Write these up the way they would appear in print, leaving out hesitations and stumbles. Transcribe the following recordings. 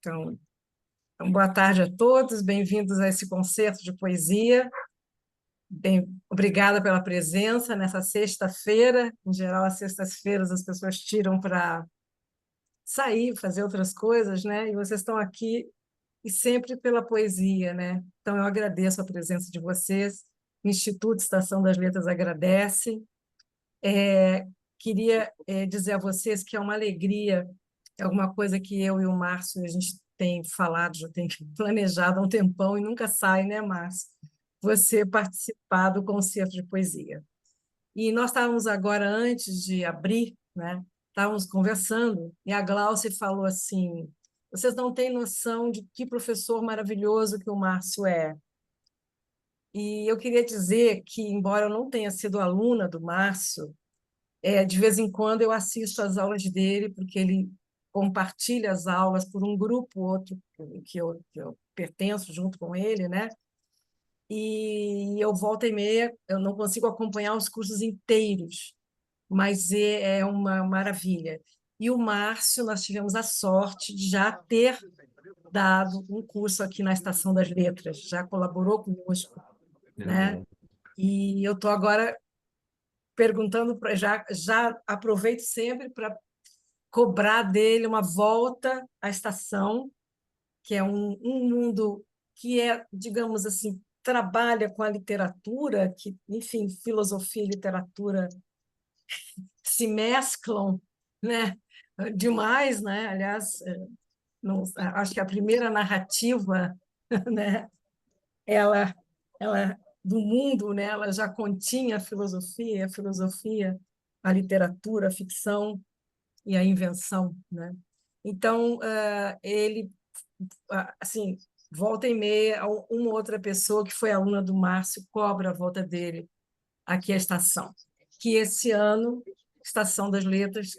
Então, boa tarde a todos, bem-vindos a esse concerto de poesia. Obrigada pela presença nessa sexta-feira. Em geral, às sextas-feiras as pessoas tiram para sair, fazer outras coisas, né? E vocês estão aqui e sempre pela poesia, né? Então, eu agradeço a presença de vocês. O Instituto Estação das Letras agradece. Queria dizer a vocês que é uma alegria, é alguma coisa que eu e o Márcio a gente tem falado, já tem planejado há um tempão e nunca sai, né, Márcio? Você participar do concerto de poesia. E nós estávamos agora, antes de abrir, né, estávamos conversando, e a Glaucia falou assim: vocês não têm noção de que professor maravilhoso que o Márcio é. E eu queria dizer que, embora eu não tenha sido aluna do Márcio, de vez em quando eu assisto às aulas dele, porque ele compartilha as aulas por um grupo, outro que eu pertenço junto com ele, né? E eu volta e meia, eu não consigo acompanhar os cursos inteiros, mas é uma maravilha. E o Márcio, nós tivemos a sorte de já ter dado um curso aqui na Estação das Letras, já colaborou conosco, né? E eu estou agora perguntando, já aproveito sempre para cobrar dele uma volta à estação, que é um mundo que digamos assim, trabalha com a literatura, que, enfim, filosofia e literatura se mesclam, né? Demais, né? Aliás, não, acho que a primeira narrativa, né? ela, ela do mundo, né? Ela já continha a filosofia, a literatura, a ficção e a invenção, né? Então, ele, assim, volta e meia, uma outra pessoa que foi aluna do Márcio cobra a volta dele aqui à estação, que esse ano, Estação das Letras,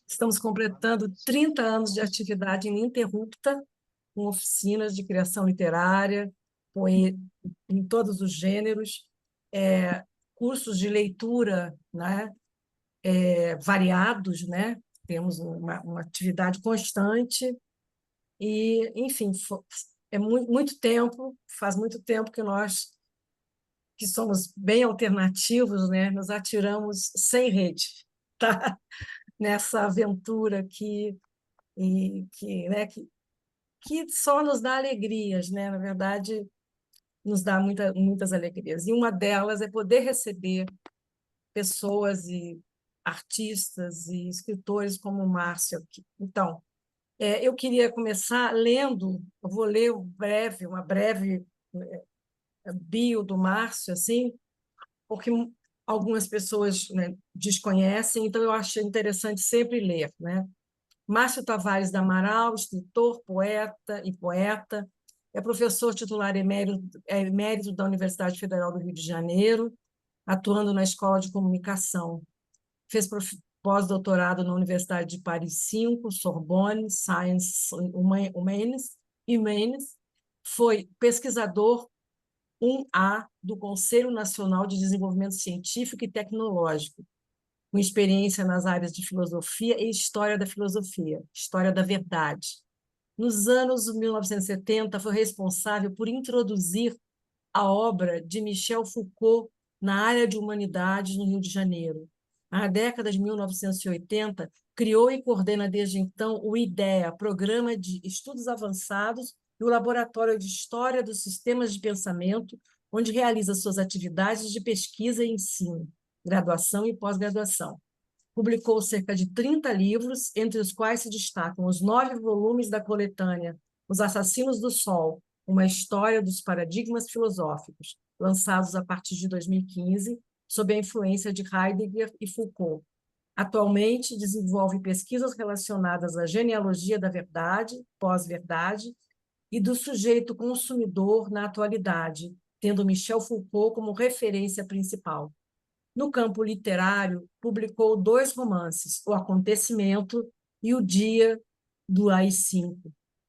estamos completando 30 anos de atividade ininterrupta, com oficinas de criação literária, em todos os gêneros, cursos de leitura, né? Variados, né? Temos uma atividade constante e, enfim, é muito tempo, faz muito tempo que nós, que somos bem alternativos, né, nos atiramos sem rede, tá? Nessa aventura que só nos dá alegrias, né? Na verdade, nos dá muitas alegrias. E uma delas é poder receber pessoas e artistas e escritores como o Márcio aqui. Então, eu queria começar lendo, eu vou ler uma breve bio do Márcio, assim, porque algumas pessoas, né, desconhecem, então eu acho interessante sempre ler, né? Márcio Tavares da Amaral, escritor, poeta, é professor titular emérito da Universidade Federal do Rio de Janeiro, atuando na Escola de Comunicação. Fez pós-doutorado na Universidade de Paris 5, Sorbonne, Sciences Humaines, foi pesquisador 1A do Conselho Nacional de Desenvolvimento Científico e Tecnológico, com experiência nas áreas de filosofia e história da filosofia, história da verdade. Nos anos 1970, foi responsável por introduzir a obra de Michel Foucault na área de humanidades no Rio de Janeiro. Na década de 1980, criou e coordena desde então o IDEA, Programa de Estudos Avançados, e o Laboratório de História dos Sistemas de Pensamento, onde realiza suas atividades de pesquisa e ensino, graduação e pós-graduação. Publicou cerca de 30 livros, entre os quais se destacam os 9 volumes da coletânea Os Assassinos do Sol, uma história dos paradigmas filosóficos, lançados a partir de 2015, sob a influência de Heidegger e Foucault. Atualmente, desenvolve pesquisas relacionadas à genealogia da verdade, pós-verdade, e do sujeito consumidor na atualidade, tendo Michel Foucault como referência principal. No campo literário, publicou 2 romances, O Acontecimento e O Dia do AI-5,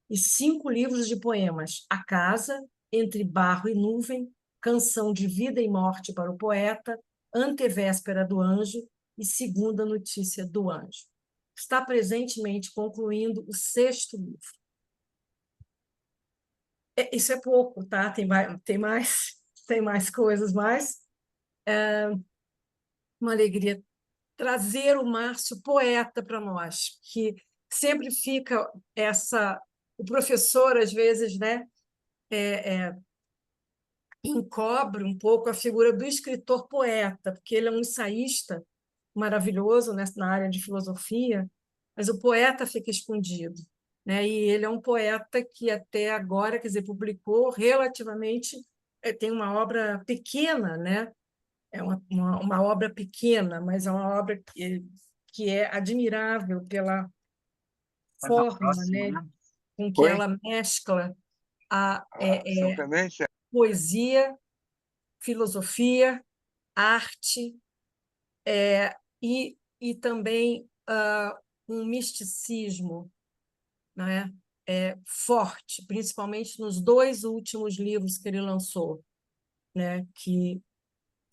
e 5 livros de poemas, A Casa, Entre Barro e Nuvem, Canção de Vida e Morte para o Poeta, Antevéspera do Anjo e Segunda Notícia do Anjo. Está presentemente concluindo o 6º livro. Isso é pouco, tá? Tem mais coisas, mas uma alegria trazer o Márcio poeta para nós, que sempre fica o professor às vezes, né, encobre um pouco a figura do escritor poeta, porque ele é um ensaísta maravilhoso, né, na área de filosofia, mas o poeta fica escondido, né? E ele é um poeta que até agora, quer dizer, publicou relativamente, tem uma obra pequena, né? É uma obra pequena, mas é uma obra que é admirável pela Mas a forma, próxima, né, né? com que Oi? ela mescla a São Clemente? poesia, filosofia, arte e também um misticismo, né, forte, principalmente nos dois últimos livros que ele lançou, né, que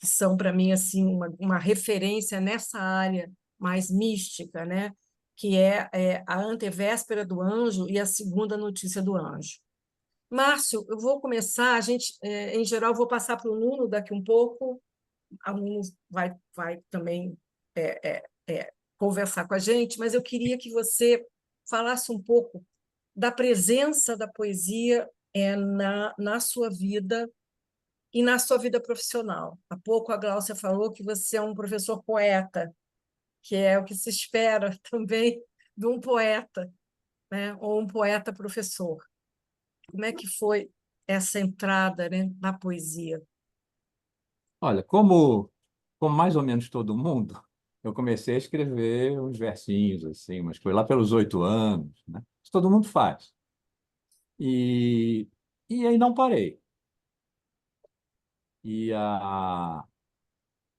são para mim assim uma referência nessa área mais mística, né, que é a Antevéspera do Anjo e a Segunda Notícia do Anjo. Márcio, eu vou começar, em geral, vou passar para o Nuno daqui um pouco, a Nuno vai também conversar com a gente, mas eu queria que você falasse um pouco da presença da poesia na sua vida e na sua vida profissional. Há pouco a Gláucia falou que você é um professor poeta, que é o que se espera também de um poeta, né? Ou um poeta professor. Como é que foi essa entrada, né, na poesia? Olha, como mais ou menos todo mundo, eu comecei a escrever uns versinhos, assim, mas foi lá pelos 8 anos, né? Isso todo mundo faz. E, e aí não parei. E quer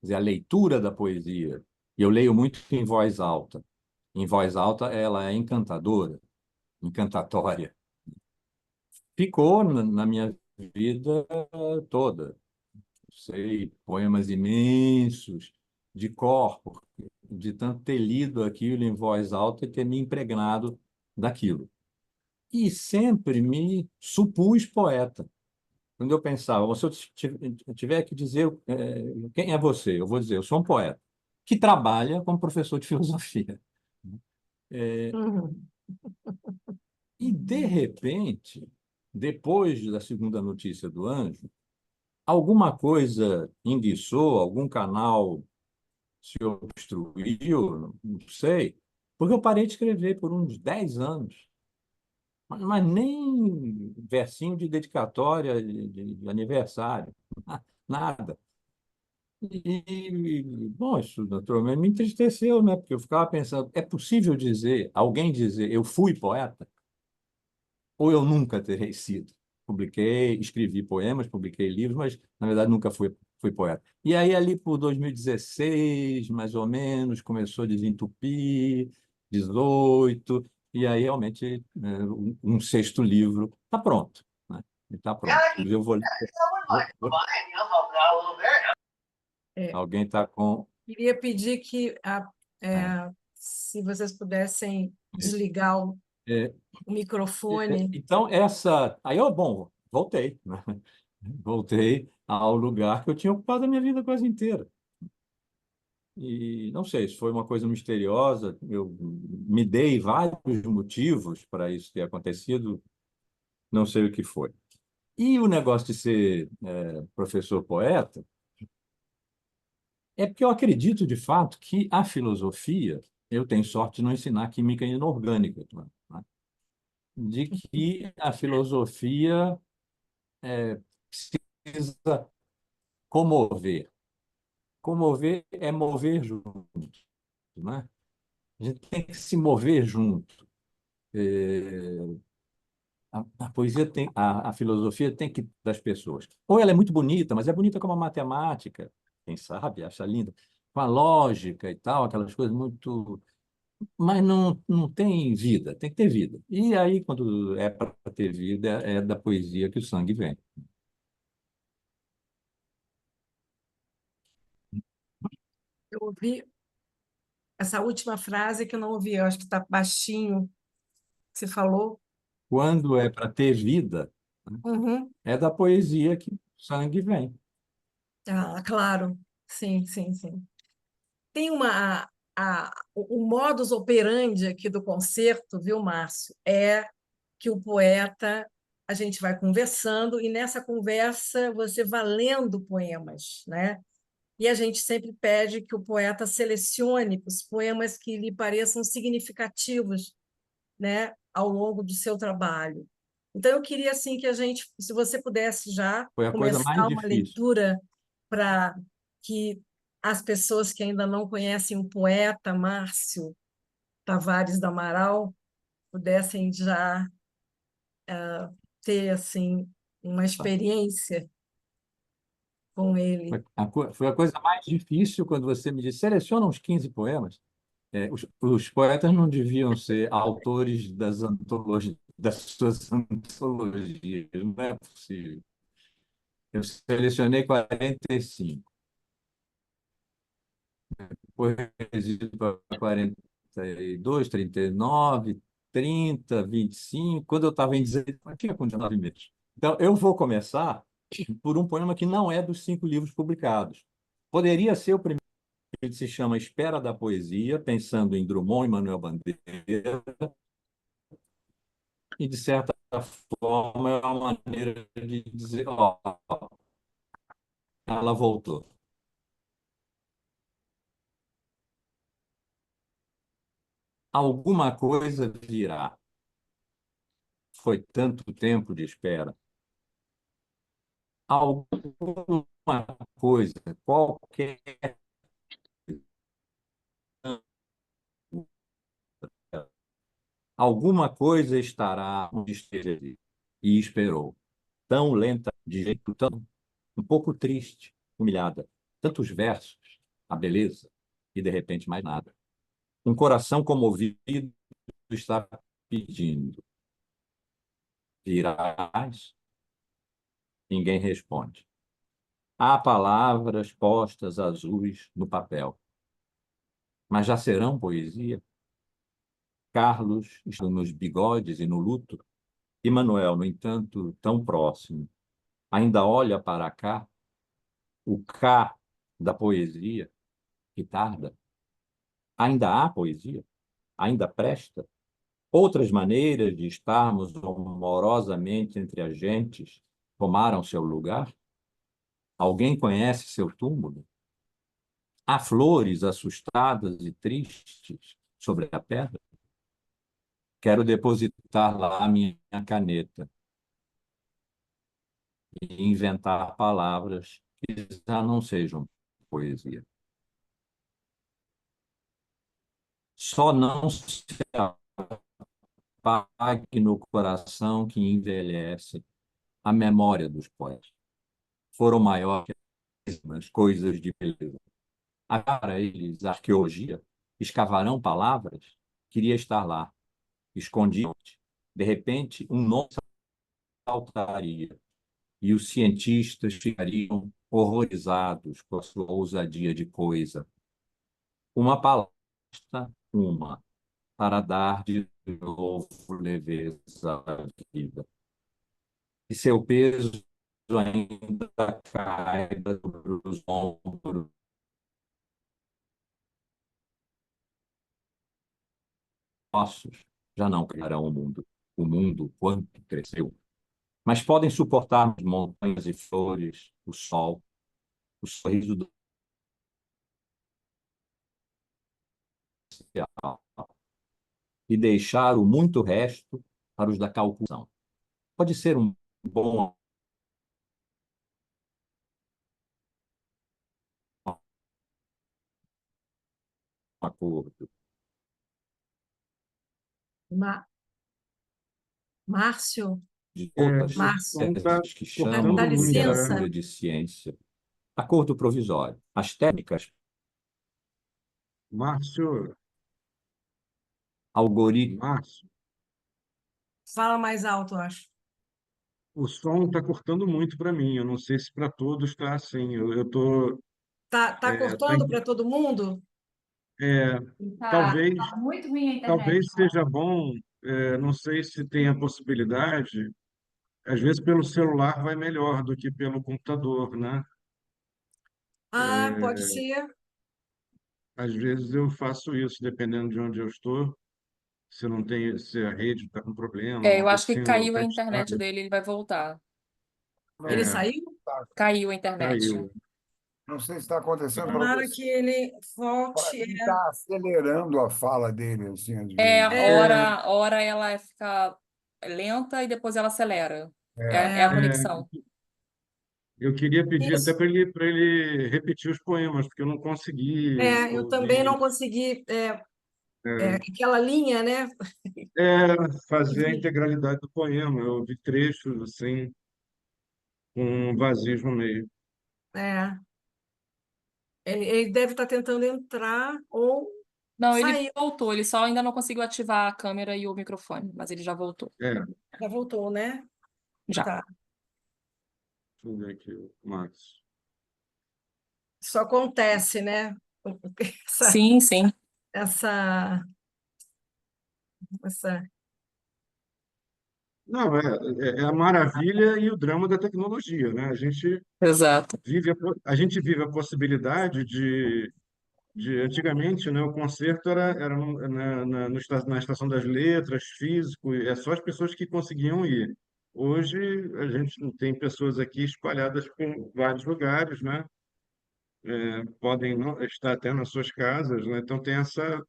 dizer, a leitura da poesia, e eu leio muito em voz alta. Em voz alta, ela é encantadora, encantatória. Ficou na minha vida toda. Sei poemas imensos, de cor, de tanto ter lido aquilo em voz alta e ter me impregnado daquilo. E sempre me supus poeta. Quando eu pensava, se eu tiver que dizer quem é você, eu vou dizer, eu sou um poeta que trabalha como professor de filosofia. É, Uhum. e, de repente, depois da segunda notícia do anjo, alguma coisa enguiçou, algum canal se obstruiu, não sei, porque eu parei de escrever por uns 10 anos. Mas nem versinho de dedicatória de aniversário, nada. Bom, isso naturalmente me entristeceu, né? Porque eu ficava pensando, é possível dizer, alguém dizer, eu fui poeta? Ou eu nunca terei sido? Publiquei, escrevi poemas, publiquei livros, mas na verdade nunca fui poeta. E aí, ali por 2016, mais ou menos, começou a desentupir, 18, e aí realmente um sexto livro está pronto, né? Está pronto. Inclusive, eu É, alguém está com. queria pedir que, É, se vocês pudessem isso. desligar É, o microfone. então, aí eu, bom, voltei, né? Voltei ao lugar que eu tinha ocupado a minha vida quase inteira. E não sei se foi uma coisa misteriosa, eu me dei vários motivos para isso ter acontecido, não sei o que foi. E o negócio de ser professor poeta é porque eu acredito de fato que a filosofia, eu tenho sorte de não ensinar química inorgânica, né? De que a filosofia precisa comover. Comover é mover junto, né? A gente tem que se mover junto. A poesia tem, a filosofia tem que das pessoas. Ou ela é muito bonita, mas é bonita como a matemática, quem sabe, acha linda, com a lógica e tal, aquelas coisas muito. Mas não tem vida, tem que ter vida. E aí, quando é para ter vida, é da poesia que o sangue vem. Eu ouvi essa última frase que eu não ouvi, eu acho que está baixinho, que você falou. Quando é para ter vida, Uhum. É da poesia que o sangue vem. Ah, claro. Sim, sim, sim. Tem o modus operandi aqui do concerto, viu, Márcio? É que o poeta, a gente vai conversando e nessa conversa você vai lendo poemas, né? E a gente sempre pede que o poeta selecione os poemas que lhe pareçam significativos, né, ao longo do seu trabalho. Então, eu queria assim que a gente, se você pudesse já Foi a coisa mais começar uma difícil. leitura para que as pessoas que ainda não conhecem o poeta Márcio Tavares do Amaral pudessem já ter assim uma experiência com ele. Foi a coisa mais difícil quando você me disse, seleciona uns 15 poemas. Os poetas não deviam ser autores das suas antologias, não é possível. Eu selecionei 45, depois reduzi para 42, 39, 30, 25. Quando eu estava em 16, eu tinha com 19 meses. Então, eu vou começar por um poema que não é dos 5 livros publicados. Poderia ser o primeiro, que se chama Espera da Poesia, pensando em Drummond e Manuel Bandeira, e, de certa forma, é uma maneira de dizer, ó, ela voltou. Alguma coisa virá. Foi tanto tempo de espera. Alguma coisa, qualquer, alguma coisa estará onde esteja ali. E esperou. Tão lenta, de jeito tão, um pouco triste, humilhada. Tantos versos, a beleza, e de repente mais nada. Um coração comovido está pedindo. Virás? Ninguém responde. Há palavras postas azuis no papel, mas já serão poesia? Carlos está nos bigodes e no luto, e Manuel, no entanto, tão próximo, ainda olha para cá, o cá da poesia, que tarda. Ainda há poesia? Ainda presta? Outras maneiras de estarmos amorosamente entre as gentes tomaram seu lugar? Alguém conhece seu túmulo? Há flores assustadas e tristes sobre a pedra? Quero depositar lá a minha caneta e inventar palavras que já não sejam poesia. Só não se apague no coração que envelhece a memória dos poetas. Foram maiores as coisas de beleza. Para eles, a arqueologia, escavarão palavras, queria estar lá, escondido. De repente, um nome saltaria e os cientistas ficariam horrorizados com a sua ousadia de coisa. Uma palavra, uma, para dar de novo leveza à vida. E seu peso ainda caiba sobre os ombros nossos, já não criarão o mundo. O mundo, quanto cresceu. Mas podem suportar as montanhas e flores, o sol, o sorriso do céu, e deixar o muito resto para os da calculação. Pode ser um bom acordo. Ma- Márcio, De outras O Márcio, som está teses que dá cortando chamam de muito, né? licença. literatura de ciência. Acordo provisório. As técnicas, Márcio, algoritmos, Márcio, Fala mais alto, eu acho. o som está cortando muito para mim. Eu não sei se para todos está assim. Eu tô, Tá tá cortando para todo mundo? é, talvez, Tá muito ruim a internet. talvez seja bom. Não sei se tem a possibilidade. às vezes pelo celular vai melhor do que pelo computador, né? Ah, pode ser. Às vezes eu faço isso, dependendo de onde eu estou. Se eu não tenho, se a rede está com problema, Eu alguma coisa acho que assim, eu caiu a tento internet estar. dele, ele vai voltar. Ele É, saiu? Caiu a internet. caiu. Não sei se está acontecendo para Tomara você. que ele Para volte. mim, está acelerando a fala dele, assim, às É, vezes. É, hora ela fica lenta e depois ela acelera. É. É a É, conexão. eu queria pedir até isso. para ele repetir os poemas, porque eu não consegui Eu também ouvir, não consegui. é, Aquela linha, né? fazer a integralidade do poema. Eu ouvi trechos assim, com vazios no meio. É, ele deve estar tentando entrar ou Não, ele sair. voltou, ele só ainda não conseguiu ativar a câmera e o microfone, mas ele já voltou. É, Já voltou, né? Já. Tá. deixa eu ver aqui, Max. Isso acontece, né? Essa, Sim, sim, essa, essa... Não, é a maravilha e o drama da tecnologia, né? exato. A gente vive a possibilidade antigamente, né, o concerto era na Estação das Letras, físico, e é só as pessoas que conseguiam ir. Hoje, a gente tem pessoas aqui espalhadas por vários lugares, né? Podem estar até nas suas casas, né? Então, tem essa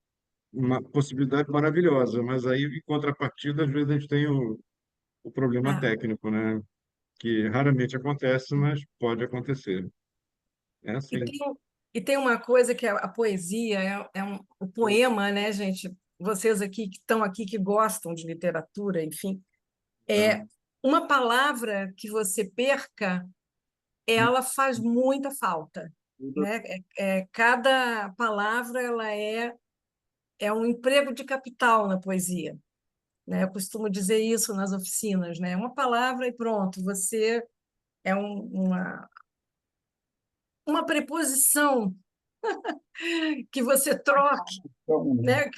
uma possibilidade maravilhosa, mas aí, em contrapartida, às vezes a gente tem o problema É. técnico, né? Que raramente acontece, mas pode acontecer. É E assim. tem, e tem uma coisa que a poesia o poema, né, gente? Vocês aqui que estão aqui, que gostam de literatura, enfim, é Tá? uma palavra que você perca, ela faz muita falta, né? Cada palavra ela é um emprego de capital na poesia, né? Eu costumo dizer isso nas oficinas, né? Uma palavra e pronto, você é uma preposição que você troque, Então, né?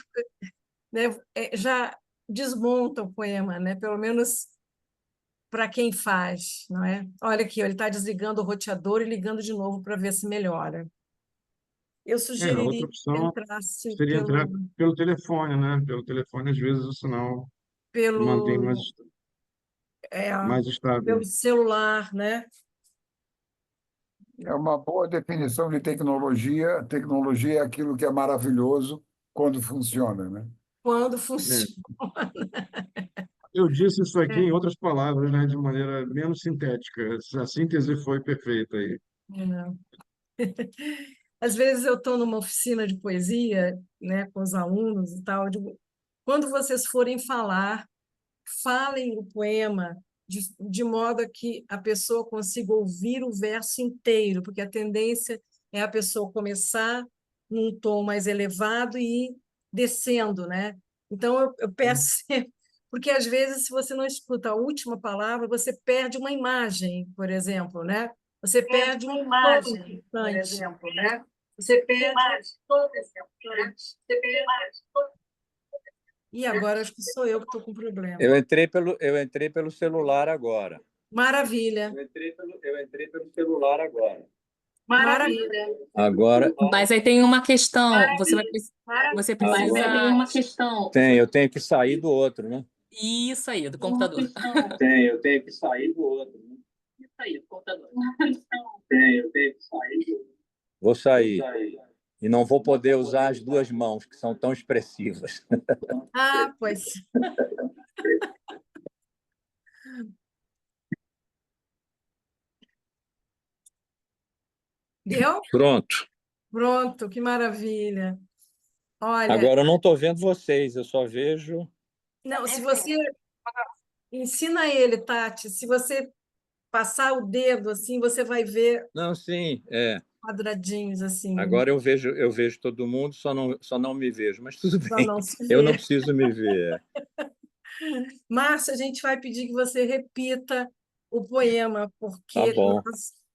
Né? Já desmonta o poema, né? Pelo menos para quem faz, não é? Olha aqui, ele está desligando o roteador e ligando de novo para ver se melhora. Eu A sugeriria outra que opção entrasse seria entrar pelo telefone, né? Pelo telefone, às vezes, o sinal mantém pelo, é, mais estável. pelo celular, né? é uma boa definição de tecnologia. Tecnologia é aquilo que é maravilhoso quando funciona, né? Quando É. funciona. Eu disse isso aqui em É, outras palavras, né? De maneira menos sintética. A síntese foi perfeita aí. é. Às vezes eu estou numa oficina de poesia, né, com os alunos e tal, eu digo, quando vocês forem falar, falem o poema de modo a que a pessoa consiga ouvir o verso inteiro, porque a tendência é a pessoa começar num tom mais elevado e ir descendo, né? Então, eu peço sempre, porque às vezes, se você não escuta a última palavra, você perde uma imagem, por exemplo, né? Você perde uma imagem, por exemplo, né? Você perde todo esse importante. E agora acho que sou eu que estou com problema. Eu entrei pelo celular agora. Maravilha, Eu entrei pelo celular agora. maravilha. Agora, Mas aí tem uma questão, você agora precisa. eu tenho que sair do outro, né? Isso aí, do computador. Eu tenho que sair do outro, né? Eu tenho que sair do outro. Vou sair. E não vou poder usar as duas mãos, que são tão expressivas. Ah, pois. Deu? Pronto. Pronto, que maravilha. Olha, Agora eu não estou vendo vocês, eu só vejo. não, se você ensina ele, Tati, se você passar o dedo assim, você vai ver Não, sim, quadradinhos assim, agora eu vejo todo mundo, só não me vejo, mas tudo só bem. não se Eu não vê. preciso me ver. Márcia, a gente vai pedir que você repita o poema, Tá porque bom.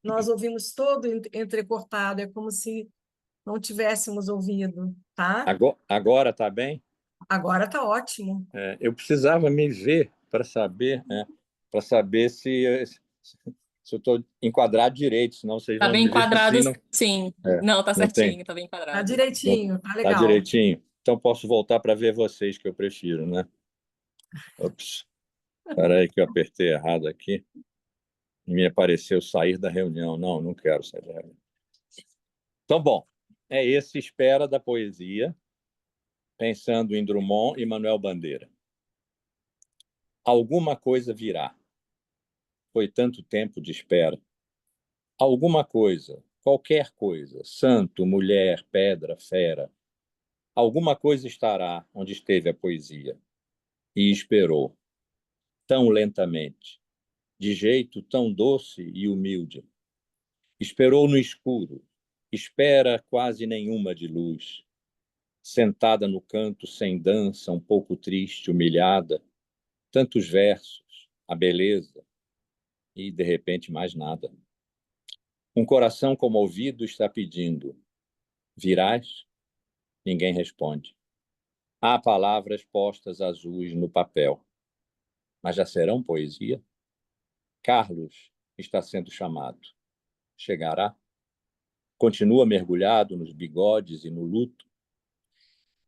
nós ouvimos todo entrecortado, é como se não tivéssemos ouvido, tá? Agora tá bem? Agora está ótimo. Eu precisava me ver para saber, para saber se eu estou enquadrado direito, senão vocês Tá vão bem me ver enquadrado, assim. sim. É, Não, tá não tem? certinho, tá bem Tá enquadrado. direitinho, tá Tá legal. direitinho. Então posso voltar para ver vocês, que eu prefiro, né? Ops, espera aí que eu apertei errado aqui. Me apareceu sair da reunião. Não, não quero sair da reunião. Então, bom, é esse Espera da Poesia, pensando em Drummond e Manuel Bandeira. Alguma coisa virá. Foi tanto tempo de espera. Alguma coisa, qualquer coisa, santo, mulher, pedra, fera, alguma coisa estará onde esteve a poesia. E esperou, tão lentamente, de jeito tão doce e humilde. Esperou no escuro, espera quase nenhuma de luz. Sentada no canto sem dança, um pouco triste, humilhada, tantos versos, a beleza, e de repente mais nada. Um coração comovido está pedindo: virás? Ninguém responde. Há palavras postas azuis no papel, mas já serão poesia? Carlos está sendo chamado. Chegará? Continua mergulhado nos bigodes e no luto.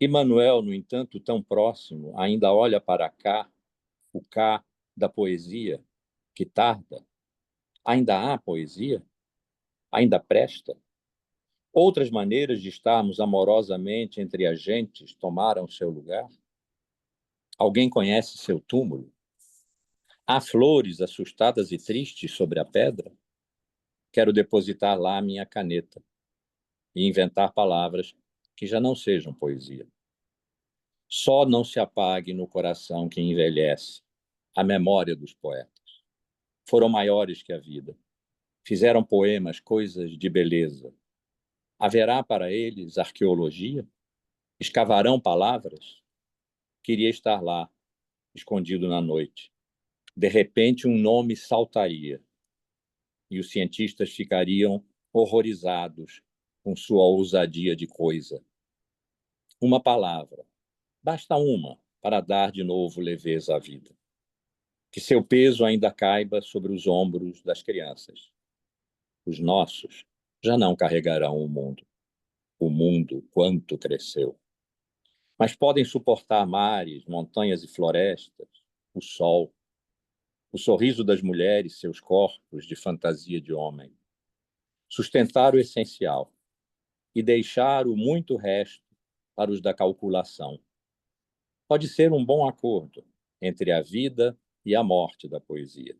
E Manuel, no entanto, tão próximo, ainda olha para cá, o cá da poesia, que tarda. Ainda há poesia? Ainda presta? Outras maneiras de estarmos amorosamente entre as gentes tomaram seu lugar? Alguém conhece seu túmulo? Há flores assustadas e tristes sobre a pedra? Quero depositar lá minha caneta e inventar palavras que já não sejam poesia. Só não se apague no coração que envelhece a memória dos poetas. Foram maiores que a vida. Fizeram poemas, coisas de beleza. Haverá para eles arqueologia? Escavarão palavras? Queria estar lá, escondido na noite. De repente, um nome saltaria e os cientistas ficariam horrorizados com sua ousadia de coisa. Uma palavra, basta uma, para dar de novo leveza à vida. Que seu peso ainda caiba sobre os ombros das crianças. Os nossos já não carregarão o mundo. O mundo, quanto cresceu. Mas podem suportar mares, montanhas e florestas, o sol, o sorriso das mulheres, seus corpos de fantasia de homem. Sustentar o essencial e deixar o muito resto para os da calculação. Pode ser um bom acordo entre a vida e a morte da poesia.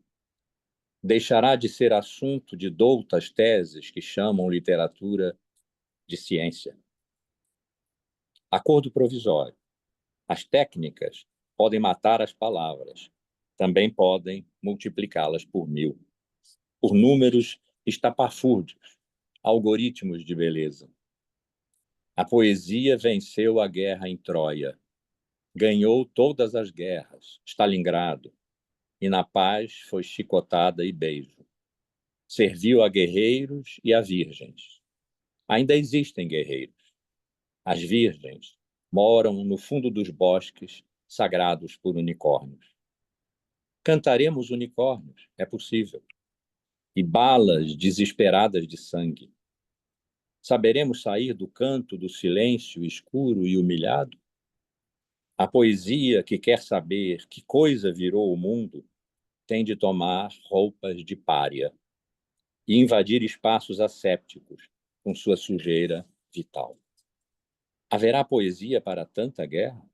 Deixará de ser assunto de doutas teses que chamam literatura de ciência. Acordo provisório. As técnicas podem matar as palavras, também podem multiplicá-las por 1000. Por números estapafúrdios, algoritmos de beleza. A poesia venceu a guerra em Troia, ganhou todas as guerras, Stalingrado, e na paz foi chicotada e beijo. Serviu a guerreiros e a virgens. Ainda existem guerreiros. As virgens moram no fundo dos bosques sagrados por unicórnios. Cantaremos unicórnios, é possível. E balas desesperadas de sangue. Saberemos sair do canto do silêncio escuro e humilhado? A poesia que quer saber que coisa virou o mundo tem de tomar roupas de pária e invadir espaços assépticos com sua sujeira vital. Haverá poesia para tanta guerra?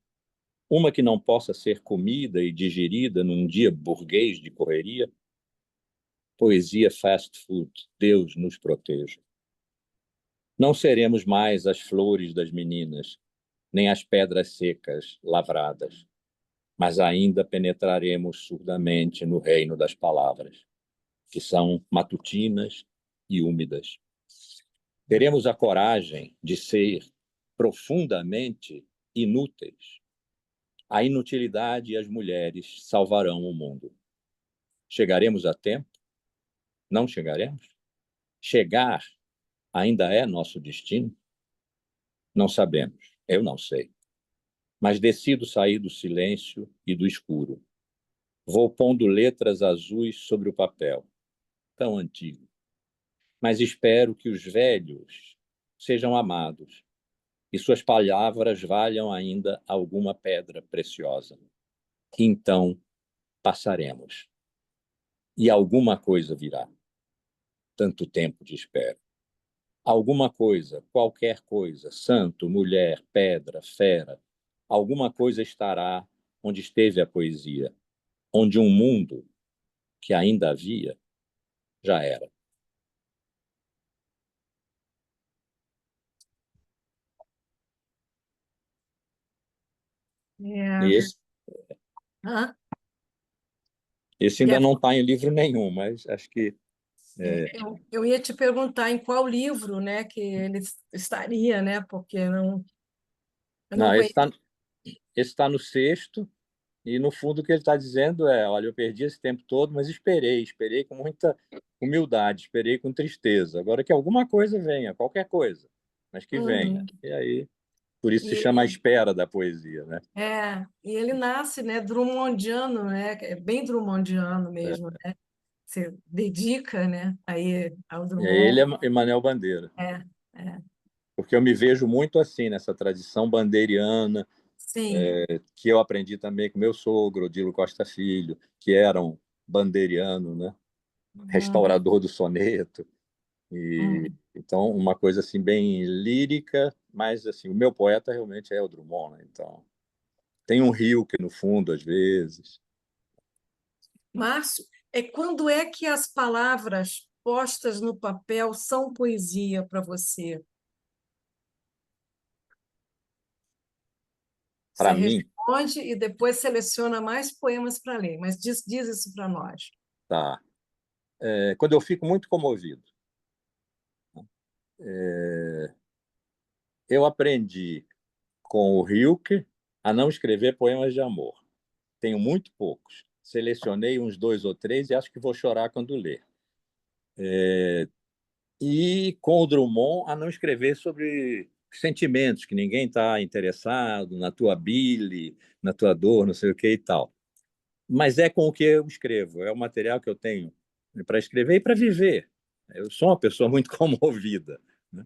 Uma que não possa ser comida e digerida num dia burguês de correria? Poesia fast food, Deus nos proteja. Não seremos mais as flores das meninas, nem as pedras secas, lavradas, mas ainda penetraremos surdamente no reino das palavras, que são matutinas e úmidas. Teremos a coragem de ser profundamente inúteis. A inutilidade e as mulheres salvarão o mundo. Chegaremos a tempo? Não chegaremos? Chegar ainda é nosso destino? Não sabemos, eu não sei. Mas decido sair do silêncio e do escuro. Vou pondo letras azuis sobre o papel, tão antigo. Mas espero que os velhos sejam amados e suas palavras valham ainda alguma pedra preciosa. Então passaremos. E alguma coisa virá. Tanto tempo de espera. Alguma coisa, qualquer coisa, santo, mulher, pedra, fera, alguma coisa estará onde esteve a poesia, onde um mundo que ainda havia já era. É. E Hã? esse E ainda a- não está em livro nenhum, mas acho que eu ia te perguntar em qual livro, né, que ele estaria, né, porque eu não não, conheço. esse tá no sexto, e no fundo o que ele está dizendo é, olha, eu perdi esse tempo todo, mas esperei com muita humildade, esperei com tristeza. Agora que alguma coisa venha, qualquer coisa, mas que venha. Uhum. E aí, por isso se E chama a ele, espera da poesia, né? e ele nasce, né, Drummondiano, né, é bem Drummondiano mesmo, né? Você dedica, né, aí ao E aí ele Drummond. é Emanuel Bandeira, É, é, porque eu me vejo muito assim nessa tradição bandeiriana, sim. que eu aprendi também com meu sogro, Odilo Costa Filho, que era um bandeiriano, né? Uhum, Restaurador do soneto. E uhum. então uma coisa assim bem lírica, mas assim, o meu poeta realmente é o Drummond, né? Então, tem um rio que no fundo às vezes. Márcio, quando é que as palavras postas no papel são poesia para você? Você Para mim, responde e depois seleciona mais poemas para ler, mas diz isso para nós. tá. Quando eu fico muito comovido, eu aprendi com o Rilke a não escrever poemas de amor. Tenho muito poucos. Selecionei uns dois ou três e acho que vou chorar quando ler. E com o Drummond a não escrever sobre sentimentos, que ninguém está interessado, na tua bile, na tua dor, não sei o que e tal. Mas é com o que eu escrevo, é o material que eu tenho para escrever e para viver. Eu sou uma pessoa muito comovida, né?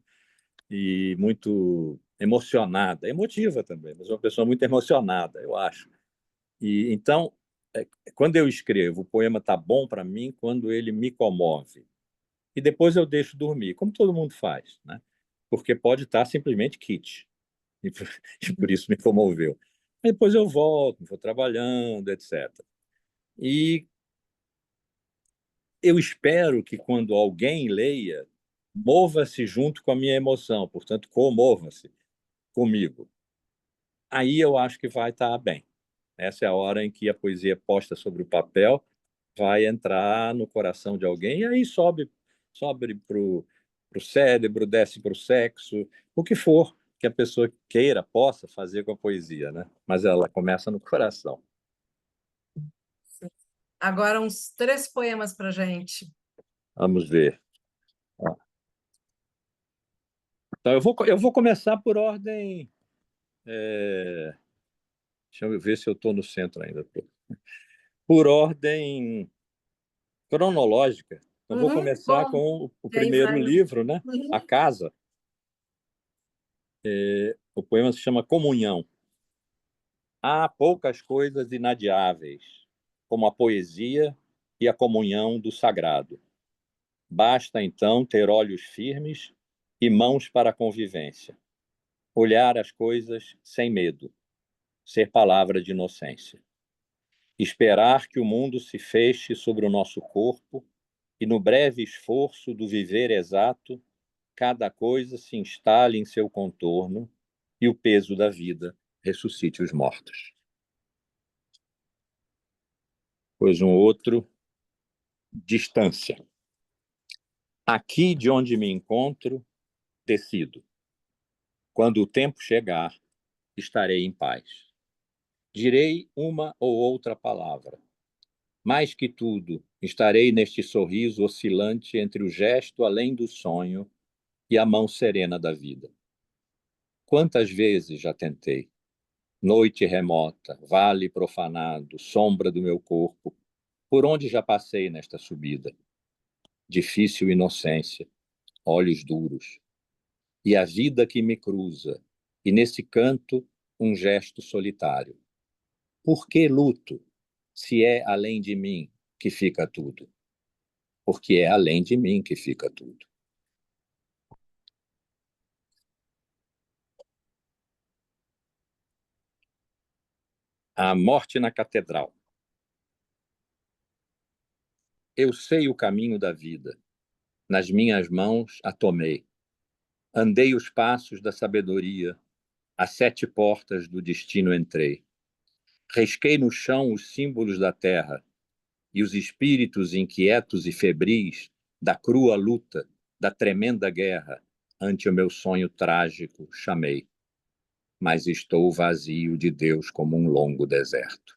E muito emocionada, emotiva também, mas uma pessoa muito emocionada, eu acho. E então, quando eu escrevo, o poema está bom para mim quando ele me comove. E depois eu deixo dormir, como todo mundo faz, né? Porque pode estar simplesmente kit, e por isso me comoveu. Aí depois eu volto, vou trabalhando, etc. E eu espero que quando alguém leia, mova-se junto com a minha emoção, portanto, comova-se comigo. Aí eu acho que vai estar bem. Essa é a hora em que a poesia posta sobre o papel vai entrar no coração de alguém e aí sobe para o cérebro, desce para o sexo, o que for que a pessoa queira, possa fazer com a poesia, né? Mas ela começa no coração. Agora, uns 3 poemas para gente. Vamos ver. Então, eu vou começar por ordem. Deixa eu ver se eu estou no centro ainda. Por ordem cronológica. Então, vou começar Bom, com o e aí primeiro vai. livro, né? A Uhum. Casa. O poema se chama Comunhão. Há poucas coisas inadiáveis, como a poesia e a comunhão do sagrado. Basta, então, ter olhos firmes e mãos para a convivência. Olhar as coisas sem medo, ser palavra de inocência. Esperar que o mundo se feche sobre o nosso corpo e, no breve esforço do viver exato, cada coisa se instale em seu contorno e o peso da vida ressuscite os mortos. Pois um outro, distância. Aqui de onde me encontro, decido. Quando o tempo chegar, estarei em paz. Direi uma ou outra palavra. Mais que tudo, estarei neste sorriso oscilante entre o gesto além do sonho e a mão serena da vida. Quantas vezes já tentei? Noite remota, vale profanado, sombra do meu corpo, por onde já passei nesta subida? Difícil inocência, olhos duros, e a vida que me cruza, e nesse canto um gesto solitário. Por que luto, se é além de mim que fica tudo? Porque é além de mim que fica tudo. A morte na catedral. Eu sei o caminho da vida. Nas minhas mãos a tomei. Andei os passos da sabedoria. Às 7 portas do destino entrei. Risquei no chão os símbolos da terra. E os espíritos inquietos e febris da crua luta, da tremenda guerra, ante o meu sonho trágico, chamei. Mas estou vazio de Deus como um longo deserto.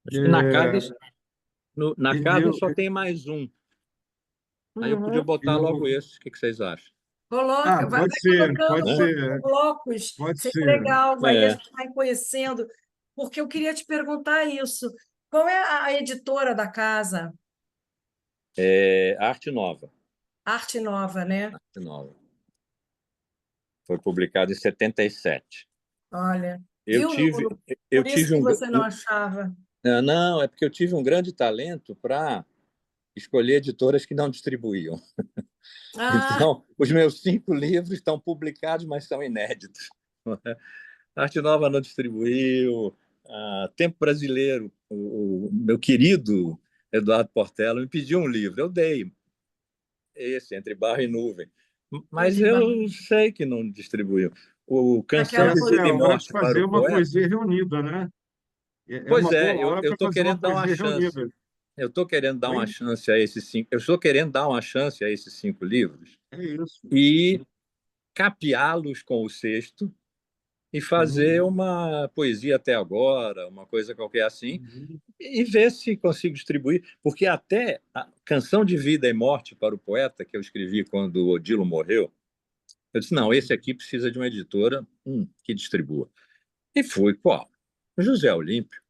Acho que na casa, É, na casa eu, só tem mais um. Aí eu podia Uhum. botar logo eu, esse. O que vocês acham? Coloca, vai colocando pode Né? ser, blocos, pode seria ser. legal, aí a É, gente vai conhecendo, porque eu queria te perguntar isso. Qual é a editora da casa? Arte Nova. Arte Nova, né? Arte Nova. Foi publicado em 77. Olha, Eu viu, tive, Nuno? eu Por isso tive que um. você não achava. Não, é porque eu tive um grande talento para escolher editoras que não distribuíam. Ah, Então, os meus 5 livros estão publicados, mas são inéditos. A Arte Nova não distribuiu. Tempo Brasileiro, o meu querido Eduardo Portela me pediu um livro. Eu dei esse, Entre Barro e Nuvem. Mas entre ba- eu sei que não distribuiu. O Canção aquela de Essa é Vida a e hora de Morte para fazer o uma Poeta. poesia reunida, né? É Pois uma é, boa hora eu para estou fazer uma querendo dar uma poesia chance. reunida. Eu estou querendo dar uma Oi? chance a esses 5. Eu estou querendo dar uma chance a esses 5 livros É isso. e capeá-los com o sexto e fazer Uhum. uma poesia até agora, uma coisa qualquer assim, Uhum. e ver se consigo distribuir. Porque até a Canção de Vida e Morte para o Poeta, que eu escrevi quando o Odilo morreu, eu disse: não, esse aqui precisa de uma editora que distribua. E fui, pô, José Olímpio,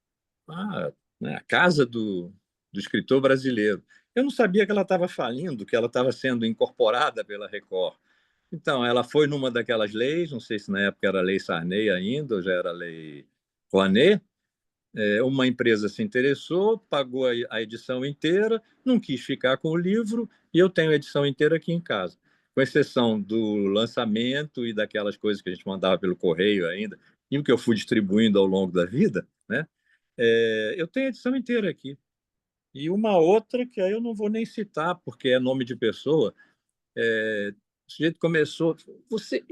né, a casa do escritor brasileiro. Eu não sabia que ela estava falindo, que ela estava sendo incorporada pela Record. Então, ela foi numa daquelas leis, não sei se na época era Lei Sarney ainda, ou já era Lei Rouanet. Uma empresa se interessou, pagou a edição inteira, não quis ficar com o livro, e eu tenho a edição inteira aqui em casa, com exceção do lançamento e daquelas coisas que a gente mandava pelo correio ainda, e o que eu fui distribuindo ao longo da vida, né? Eu tenho a edição inteira aqui. E uma outra que aí eu não vou nem citar, porque é nome de pessoa. O sujeito começou.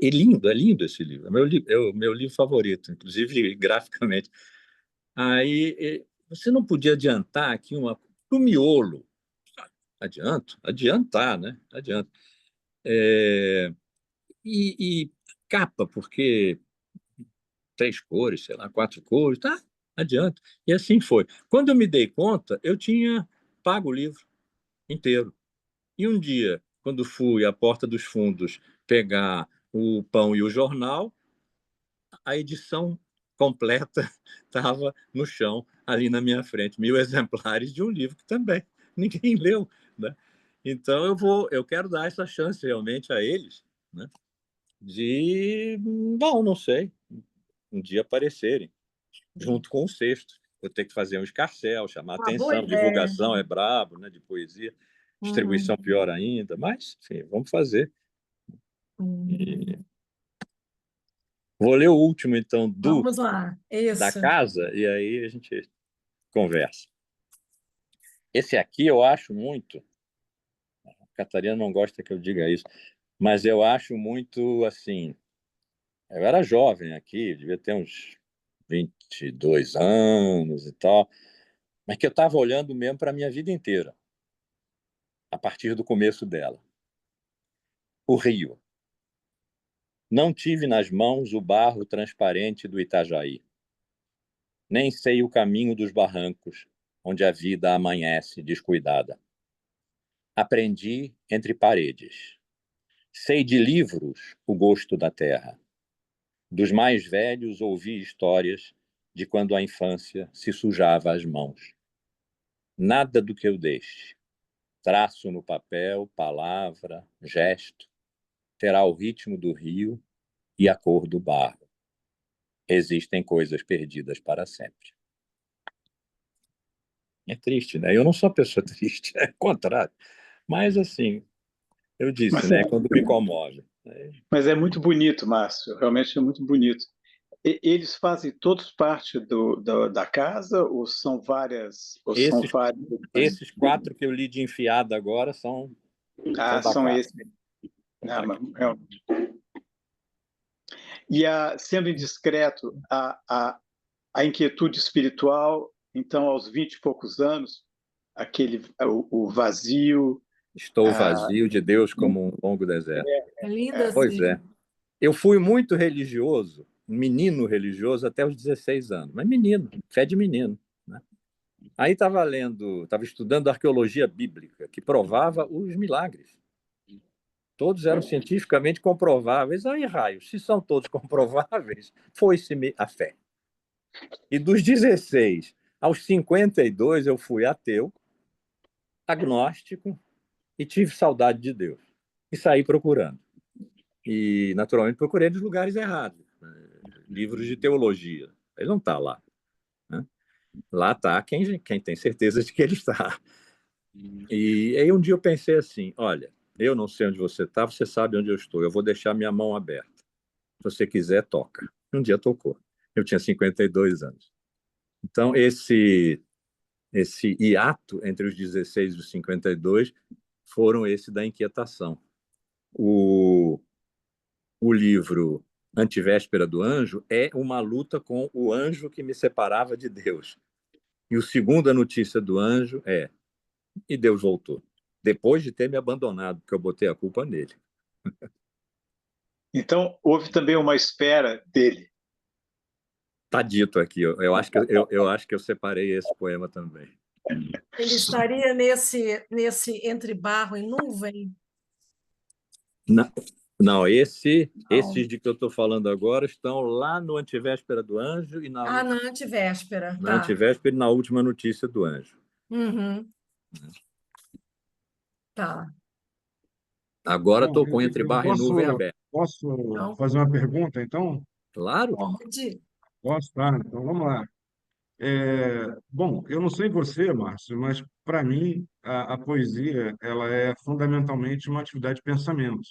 É lindo esse livro. É o meu livro favorito, inclusive graficamente. Aí você não podia adiantar aqui pro miolo. Adianto, adiantar, né? Adianta. É, e capa, porque 3 cores, sei lá, 4 cores, tá? Adianta. E assim foi. Quando eu me dei conta, eu tinha pago o livro inteiro. E um dia, quando fui à porta dos fundos pegar o pão e o jornal, a edição completa estava no chão, ali na minha frente, 1.000 exemplares de um livro que também ninguém leu, né? Então eu quero dar essa chance realmente a eles, né? De, bom, não sei, um dia aparecerem junto com o sexto. Vou ter que fazer um escarcéu, chamar uma boa atenção, ideia. divulgação é brabo, né? De poesia, distribuição Uhum. pior ainda, mas enfim, vamos fazer. Uhum. E vou ler o último, então, Vamos lá, da isso. casa, e aí a gente conversa. Esse aqui eu acho muito, a Catarina não gosta que eu diga isso, mas eu acho muito assim. Eu era jovem aqui, devia ter uns 22 anos e tal, mas que eu estava olhando mesmo para a minha vida inteira, a partir do começo dela. O Rio. Não tive nas mãos o barro transparente do Itajaí. Nem sei o caminho dos barrancos, onde a vida amanhece descuidada. Aprendi entre paredes. Sei de livros o gosto da terra. Dos mais velhos ouvi histórias de quando a infância se sujava as mãos. Nada do que eu deixe, traço no papel, palavra, gesto, terá o ritmo do rio e a cor do barro. Existem coisas perdidas para sempre. É triste, né? Eu não sou uma pessoa triste, é o contrário. Mas, assim, eu disse, Mas né? Quando me comove. mas é muito bonito, Márcio, realmente é muito bonito. Eles fazem todos parte da casa ou são várias, ou são Esses, vários? esses 4 que eu li de enfiada agora são Ah, da são casa. esses. Ah, mas, e sendo indiscreto, a inquietude espiritual, então, aos 20 e poucos anos, o vazio. Estou vazio de Deus como um longo deserto. É linda Pois assim. é. Eu fui muito religioso, um menino religioso até os 16 anos. Mas menino, fé de menino, né? Aí estava estudando arqueologia bíblica, que provava os milagres. Todos eram cientificamente comprováveis. Aí, raios, se são todos comprováveis, foi-se a fé. E dos 16 aos 52, eu fui ateu, agnóstico e tive saudade de Deus. E saí procurando. E, naturalmente, procurei nos lugares errados. Livros de teologia. Ele não está lá. Né? Lá está quem tem certeza de que ele está. E aí um dia eu pensei assim, olha, eu não sei onde você está, você sabe onde eu estou, eu vou deixar minha mão aberta. Se você quiser, toca. Um dia tocou. Eu tinha 52 anos. Então, esse hiato entre os 16 e os 52 foram esse da inquietação. O livro Antivéspera do Anjo é uma luta com o anjo que me separava de Deus. E o segundo, a notícia do anjo, e Deus voltou. Depois de ter me abandonado, porque eu botei a culpa nele. Então, houve também uma espera dele. Está dito aqui. Eu acho que eu separei esse poema também. Ele estaria nesse entre barro e nuvem? Não, não esses Não. de que eu estou falando agora estão lá no Antivéspera do Anjo e Na antivéspera, na tá. Antivéspera e na última notícia do Anjo. Uhum. Tá. Agora Bom, estou com Entre eu Barra e Nuvem aberto. posso Então, fazer uma pergunta, então? Claro. pode. Posso, tá? Então vamos lá. Bom, eu não sei você, Márcio, mas para mim a poesia ela é fundamentalmente uma atividade de pensamento.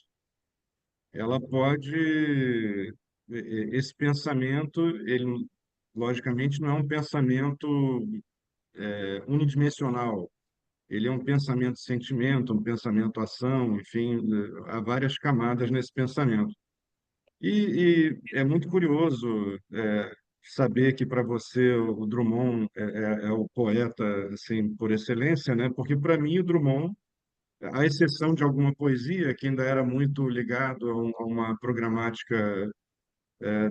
Ela pode, esse pensamento, ele logicamente não é um pensamento unidimensional. Ele é um pensamento sentimento, um pensamento ação, enfim, há várias camadas nesse pensamento. E é muito curioso saber que para você o Drummond é o poeta assim por excelência, né? Porque para mim o Drummond, à exceção de alguma poesia que ainda era muito ligado a uma programática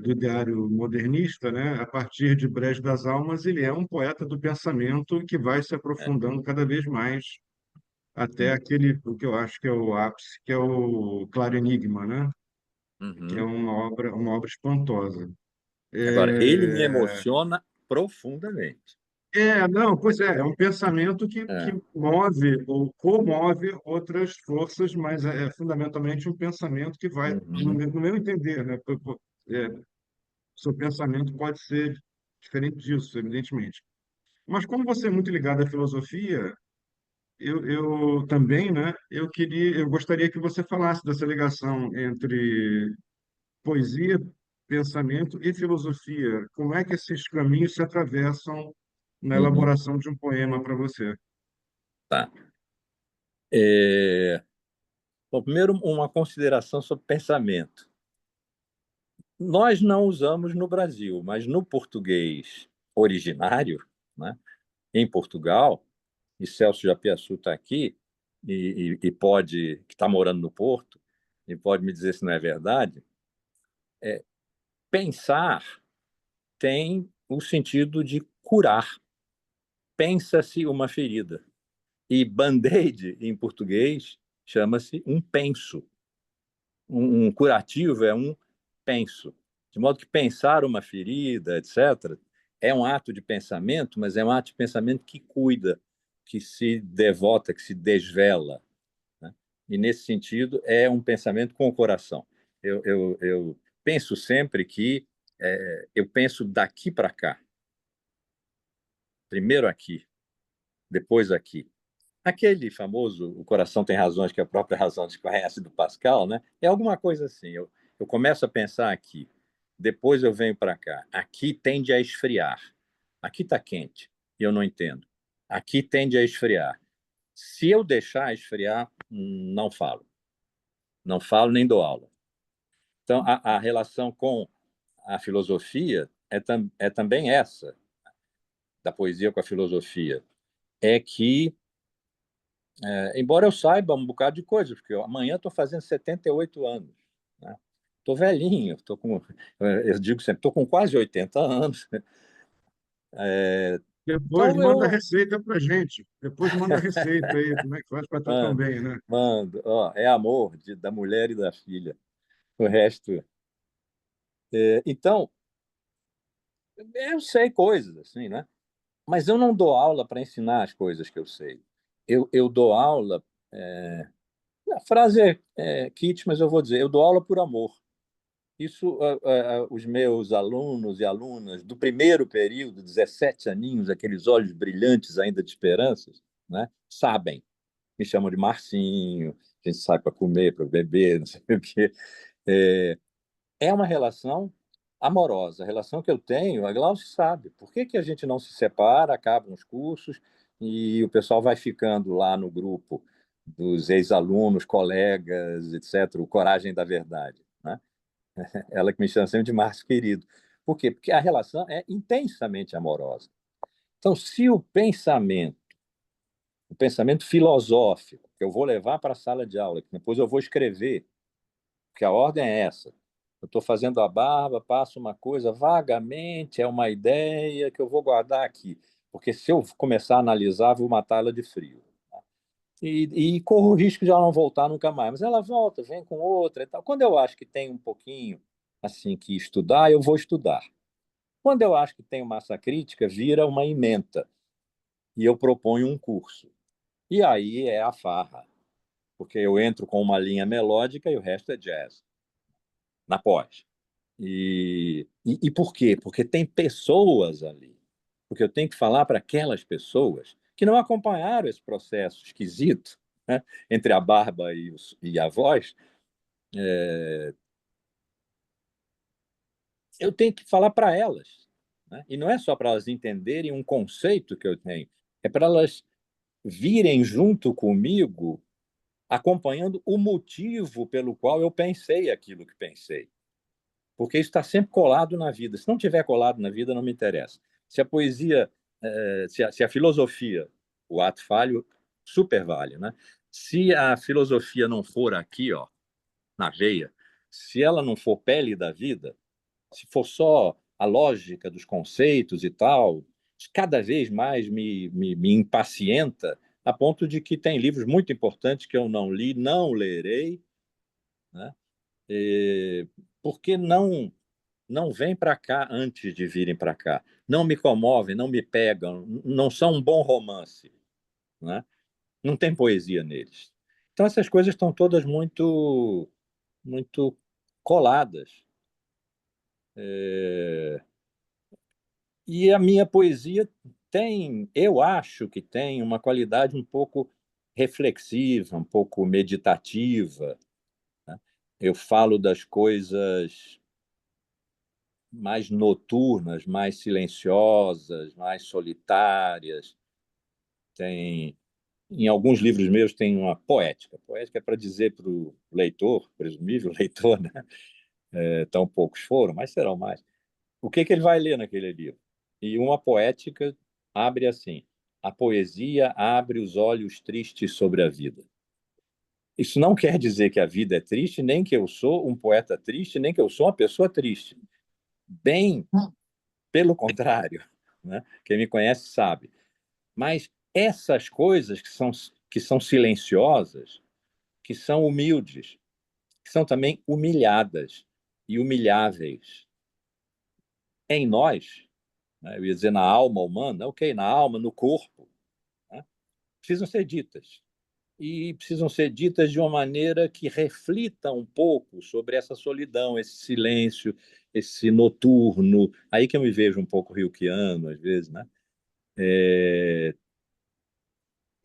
do ideário modernista, né? A partir de Brejo das Almas, ele é um poeta do pensamento que vai se aprofundando cada vez mais até aquele o que eu acho que é o ápice, que é o Claro Enigma, né? Que é Uhum. uma obra espantosa. Agora, ele me É, emociona profundamente. não, pois é um pensamento que É. move ou comove outras forças, mas é fundamentalmente um pensamento que vai, Uhum. no meu entender, né? É, seu pensamento pode ser diferente disso, evidentemente. Mas como você é muito ligado à filosofia, eu também, né? Eu gostaria que você falasse dessa ligação entre poesia, pensamento e filosofia. Como é que esses caminhos se atravessam na Uhum. elaboração de um poema para você? Tá. Bom, primeiro, uma consideração sobre pensamento. Nós não usamos no Brasil, mas no português originário, né, em Portugal, e Celso Japiaçu está aqui, que está morando no Porto, e pode me dizer se não é verdade, pensar tem o sentido de curar. pensa-se uma ferida. E band-aid, em português, chama-se um penso. Um curativo é um penso. De modo que pensar uma ferida, etc., é um ato de pensamento, mas é um ato de pensamento que cuida, que se devota, que se desvela, né? E, nesse sentido, é um pensamento com o coração. Eu penso sempre que eu penso daqui para cá. Primeiro aqui, depois aqui. Aquele famoso "o coração tem razões que a própria razão desconhece", do Pascal, né? É alguma coisa assim. Eu começo a pensar aqui, depois eu venho para cá. Aqui tende a esfriar. Aqui está quente e eu não entendo. Aqui tende a esfriar. Se eu deixar esfriar, não falo. Não falo nem dou aula. Então, a relação com a filosofia é também essa, da poesia com a filosofia. É que, embora eu saiba um bocado de coisa, porque amanhã estou fazendo 78 anos, né? Estou velhinho, eu digo sempre, estou com quase 80 anos. Depois Então manda a eu receita para gente. Depois manda a receita aí, como é que faz para estar tão mando, bem, né? mando. Ó, é amor da mulher e da filha. O resto. Então, eu sei coisas, assim, né? Mas eu não dou aula para ensinar as coisas que eu sei. Eu dou aula. A frase é kit, mas eu vou dizer: eu dou aula por amor. Isso, os meus alunos e alunas do primeiro período, 17 aninhos, aqueles olhos brilhantes ainda de esperanças, né, sabem. Me chamam de Marcinho, a gente sai para comer, para beber, não sei o quê. É uma relação amorosa. A relação que eu tenho, a Glaucia sabe. Por que a gente não se separa, acabam os cursos e o pessoal vai ficando lá no grupo dos ex-alunos, colegas, etc., o Coragem da Verdade, né? Ela que me chama sempre de Márcio querido. Por quê? Porque a relação é intensamente amorosa. Então, se o pensamento filosófico, que eu vou levar para a sala de aula, que depois eu vou escrever, porque a ordem é essa. Eu estou fazendo a barba, passo uma coisa vagamente, é uma ideia que eu vou guardar aqui, porque se eu começar a analisar, vou matá-la de frio. E corro o risco de ela não voltar nunca mais. Mas ela volta, vem com outra e tal. Quando eu acho que tem um pouquinho assim que estudar, eu vou estudar. Quando eu acho que tem massa crítica, vira uma ementa e eu proponho um curso. E aí é a farra, porque eu entro com uma linha melódica e o resto é jazz, na pós. E por quê? Porque tem pessoas ali. Porque eu tenho que falar para aquelas pessoas que não acompanharam esse processo esquisito, né, entre a barba e a voz. Eu tenho que falar para elas, né? E não é só para elas entenderem um conceito que eu tenho, é para elas virem junto comigo, acompanhando o motivo pelo qual eu pensei aquilo que pensei. Porque isso está sempre colado na vida. Se não tiver colado na vida, não me interessa. Se a poesia, se a filosofia, o ato falho, super vale, né? Se a filosofia não for aqui, ó, na veia, se ela não for pele da vida, se for só a lógica dos conceitos e tal, cada vez mais me impacienta, a ponto de que tem livros muito importantes que eu não li, não lerei, né? E, porque não vêm para cá antes de virem para cá. Não me comovem, não me pegam, não são um bom romance, né? Não tem poesia neles. Então essas coisas estão todas muito coladas. E a minha poesia eu acho que tem uma qualidade um pouco reflexiva, um pouco meditativa, né? Eu falo das coisas mais noturnas, mais silenciosas, mais solitárias. Tem, em alguns livros meus tem uma poética. Poética é para dizer para o leitor, presumível leitor, né? Tão poucos foram, mas serão mais. O que ele vai ler naquele livro? E uma poética abre assim: a poesia abre os olhos tristes sobre a vida. Isso não quer dizer que a vida é triste, nem que eu sou um poeta triste, nem que eu sou uma pessoa triste. Bem pelo contrário, né? Quem me conhece sabe. Mas essas coisas que são silenciosas, que são humildes, que são também humilhadas e humilháveis em nós, né? Eu ia dizer na alma humana, ok, na alma, no corpo, né? Precisam ser ditas. E precisam ser ditas de uma maneira que reflita um pouco sobre essa solidão, esse silêncio, esse noturno. Aí que eu me vejo um pouco rilkeano, às vezes, né?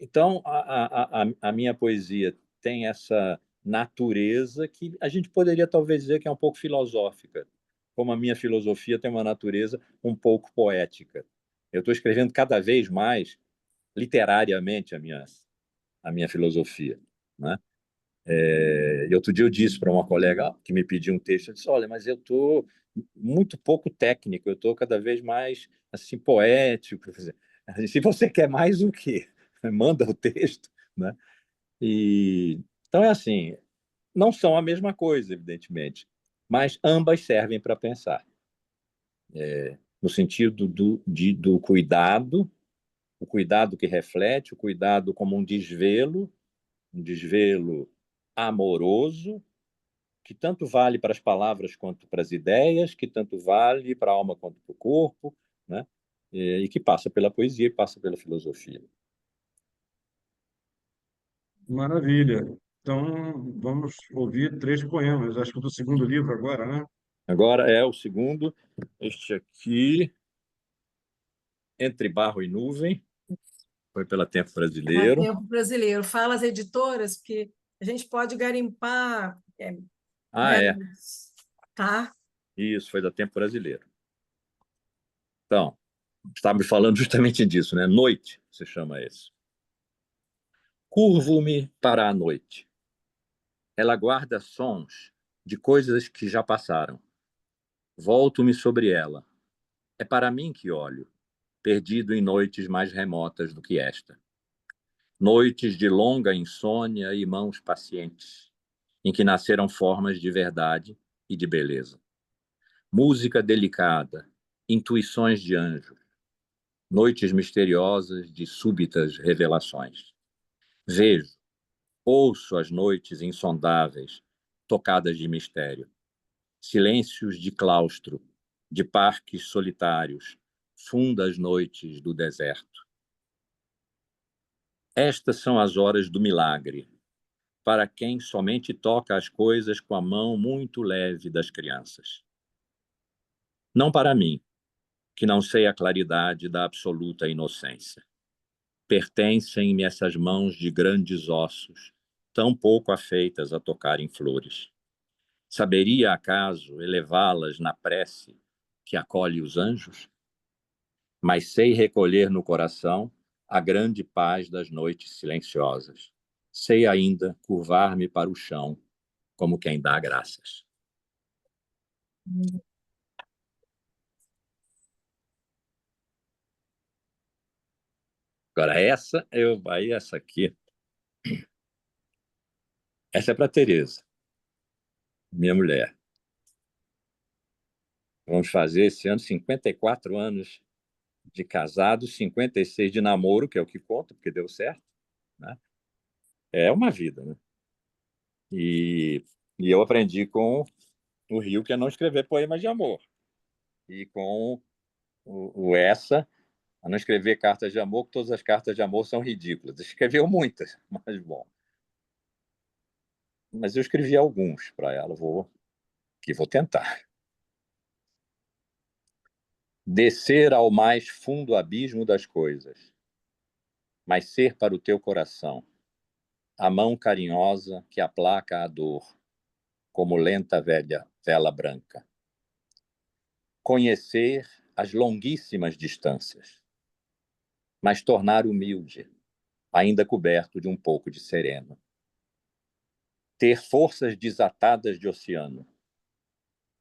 Então, a minha poesia tem essa natureza que a gente poderia talvez dizer que é um pouco filosófica, como a minha filosofia tem uma natureza um pouco poética. Eu estou escrevendo cada vez mais literariamente a minha filosofia, né? E outro dia eu disse para uma colega que me pediu um texto, eu disse, olha, mas eu estou muito pouco técnico, eu estou cada vez mais assim poético. Se você quer mais o quê? Manda o texto, né? E então é assim, não são a mesma coisa, evidentemente, mas ambas servem para pensar, no sentido do cuidado, o cuidado que reflete, o cuidado como um desvelo amoroso, que tanto vale para as palavras quanto para as ideias, que tanto vale para a alma quanto para o corpo, né? E que passa pela poesia e passa pela filosofia. Maravilha. Então, vamos ouvir 3 poemas, acho que do segundo livro agora, né? Agora é o segundo, este aqui, Entre Barro e Nuvem, foi pela Tempo A Brasileiro. Tempo Brasileiro. Fala as editoras, porque a gente pode garimpar, Ah, né? é, Tá? isso, foi da Tempo Brasileiro. Então, estava me falando justamente disso, né? Noite, se chama esse. Curvo-me para a noite. Ela guarda sons de coisas que já passaram. Volto-me sobre ela. É para mim que olho, perdido em noites mais remotas do que esta. Noites de longa insônia e mãos pacientes, em que nasceram formas de verdade e de beleza. Música delicada, intuições de anjos, noites misteriosas de súbitas revelações. Vejo, ouço as noites insondáveis, tocadas de mistério. Silêncios de claustro, de parques solitários, fundas noites do deserto. Estas são as horas do milagre, para quem somente toca as coisas com a mão muito leve das crianças. Não para mim, que não sei a claridade da absoluta inocência. Pertencem-me essas mãos de grandes ossos, tão pouco afeitas a tocar em flores. Saberia, acaso, elevá-las na prece que acolhe os anjos? Mas sei recolher no coração a grande paz das noites silenciosas. Sei ainda curvar-me para o chão, como quem dá graças. Agora, essa aqui, essa é para Tereza, minha mulher. Vamos fazer esse ano 54 anos de casado, 56 de namoro, que é o que conta, porque deu certo, né? É uma vida, né? E, e eu aprendi com o Rio que é não escrever poemas de amor. E com o Essa, a não escrever cartas de amor, que todas as cartas de amor são ridículas. Escreveu muitas, mas bom. Mas eu escrevi alguns para ela, vou tentar. Descer ao mais fundo abismo das coisas, mas ser para o teu coração a mão carinhosa que aplaca a dor, como lenta velha vela branca. Conhecer as longuíssimas distâncias, mas tornar humilde, ainda coberto de um pouco de sereno. Ter forças desatadas de oceano,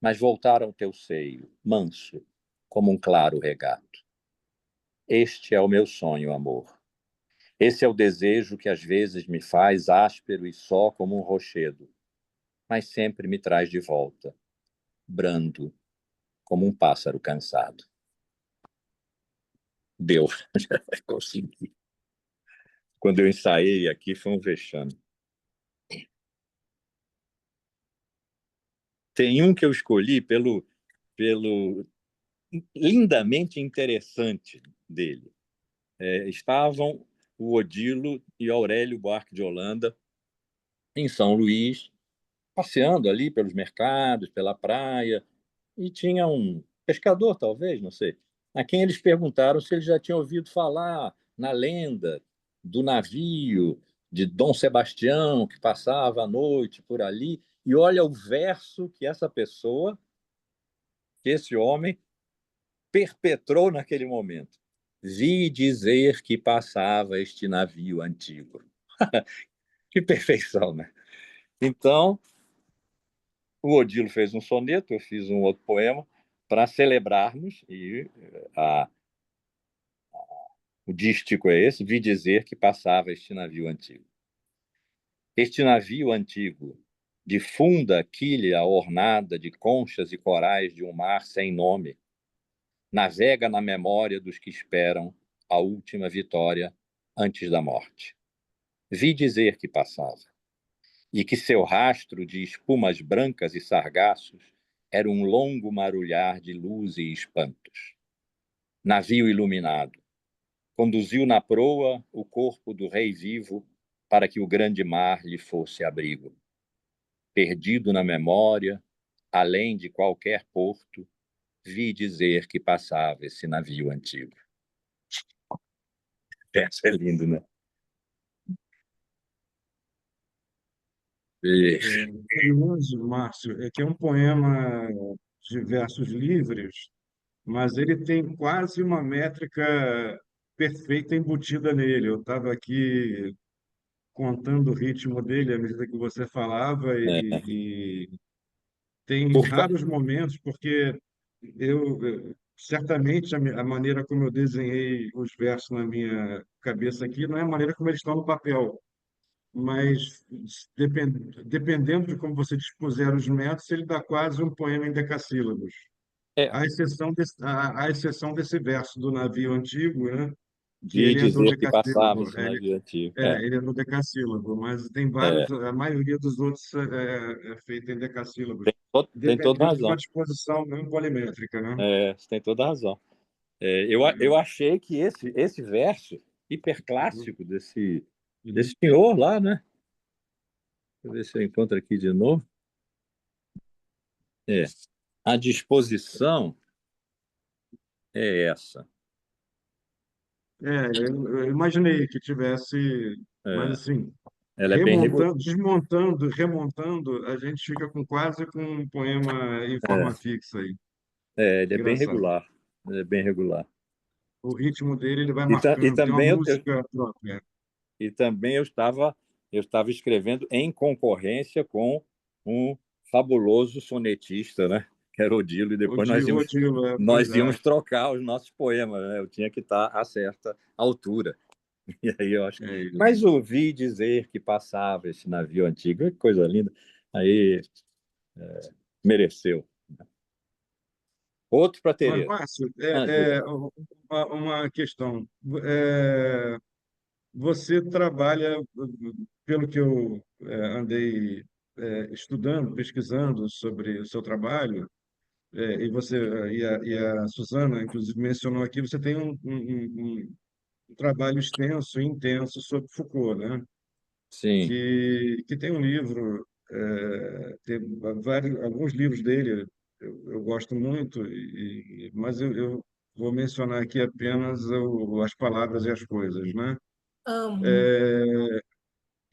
mas voltar ao teu seio, manso, como um claro regato. Este é o meu sonho, amor. Esse é o desejo que às vezes me faz áspero e só como um rochedo, mas sempre me traz de volta, brando, como um pássaro cansado. Deu, já consegui. Quando eu ensaiei aqui, foi um vexame. Tem um que eu escolhi pelo lindamente interessante dele. Estavam o Odilo e Aurélio Buarque de Holanda em São Luís, passeando ali pelos mercados, pela praia, e tinha um pescador, talvez, não sei, a quem eles perguntaram se ele já tinha ouvido falar na lenda do navio de Dom Sebastião que passava a noite por ali. E olha o verso que essa pessoa, que esse homem, perpetrou naquele momento. Vi dizer que passava este navio antigo. Que perfeição, né? Então, o Odilo fez um soneto, eu fiz um outro poema para celebrarmos, e o dístico é esse: vi dizer que passava este navio antigo. Este navio antigo, de funda quilha ornada de conchas e corais de um mar sem nome, navega na memória dos que esperam a última vitória antes da morte. Vi dizer que passava, e que seu rastro de espumas brancas e sargaços era um longo marulhar de luz e espantos. Navio iluminado, conduziu na proa o corpo do rei vivo para que o grande mar lhe fosse abrigo. Perdido na memória, além de qualquer porto, vi dizer que passava esse navio antigo. Essa é lindo, né? Curioso, Márcio, é que é um poema de versos livres, mas ele tem quase uma métrica perfeita embutida nele. Eu estava aqui contando o ritmo dele à medida que você falava É. e tem Por... raros momentos, porque certamente a maneira como eu desenhei os versos na minha cabeça aqui não é a maneira como eles estão no papel, mas dependendo de como você dispuser os métodos, ele dá quase um poema em decassílabos. É, À exceção desse verso do navio antigo, né? Que vi ele é do dizer que passava decassílabo. esse navio antigo. Ele é no decassílabo, mas tem É. vários, a maioria dos outros é feita em decassílabos, Tem toda dependendo de uma razão. disposição mesmo polimétrica, né? Você tem toda razão. Eu achei que esse verso hiperclássico desse senhor lá, né? Deixa eu ver se eu encontro aqui de novo. A disposição é essa. Eu imaginei que tivesse, mas É, assim, ela é bem regular. remontando, desmontando, remontando, a gente fica com quase com um poema em forma fixa aí. Ele é bem Engraçado. regular. Ele é bem regular. O ritmo dele, ele vai E marcando, tem uma também música própria. eu estava escrevendo em concorrência com um fabuloso sonetista, né? Que era Odilo, e depois Odilo, pois nós é. íamos trocar os nossos poemas, né? Eu tinha que estar a certa altura. E aí eu acho. É isso. Mas ouvi dizer que passava esse navio antigo, que coisa linda. Aí mereceu. Outro para Mas, Tereza. Márcio, Diga. uma questão. Você trabalha, pelo que eu andei estudando, pesquisando sobre o seu trabalho, e você e a Suzana, inclusive, mencionou aqui, você tem um trabalho extenso e intenso sobre Foucault, né? Sim, Que tem um livro, tem alguns livros dele, eu gosto muito, mas eu vou mencionar aqui apenas as palavras e as coisas, né? Amo.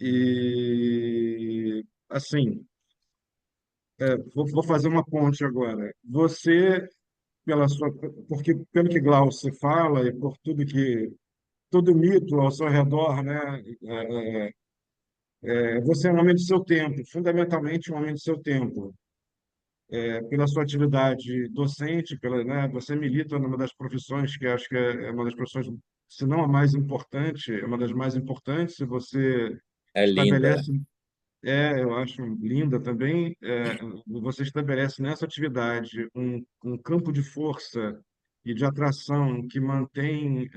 E, assim, vou fazer uma ponte agora. Você, porque pelo que Glaucio fala e por todo mito ao seu redor, né? Você é um homem do seu tempo, fundamentalmente um homem do seu tempo. Pela sua atividade docente, né, você milita numa das profissões que acho que é uma das profissões, se não a mais importante, é uma das mais importantes, se você é linda. estabelece, eu acho linda também, você estabelece nessa atividade um campo de força e de atração que mantém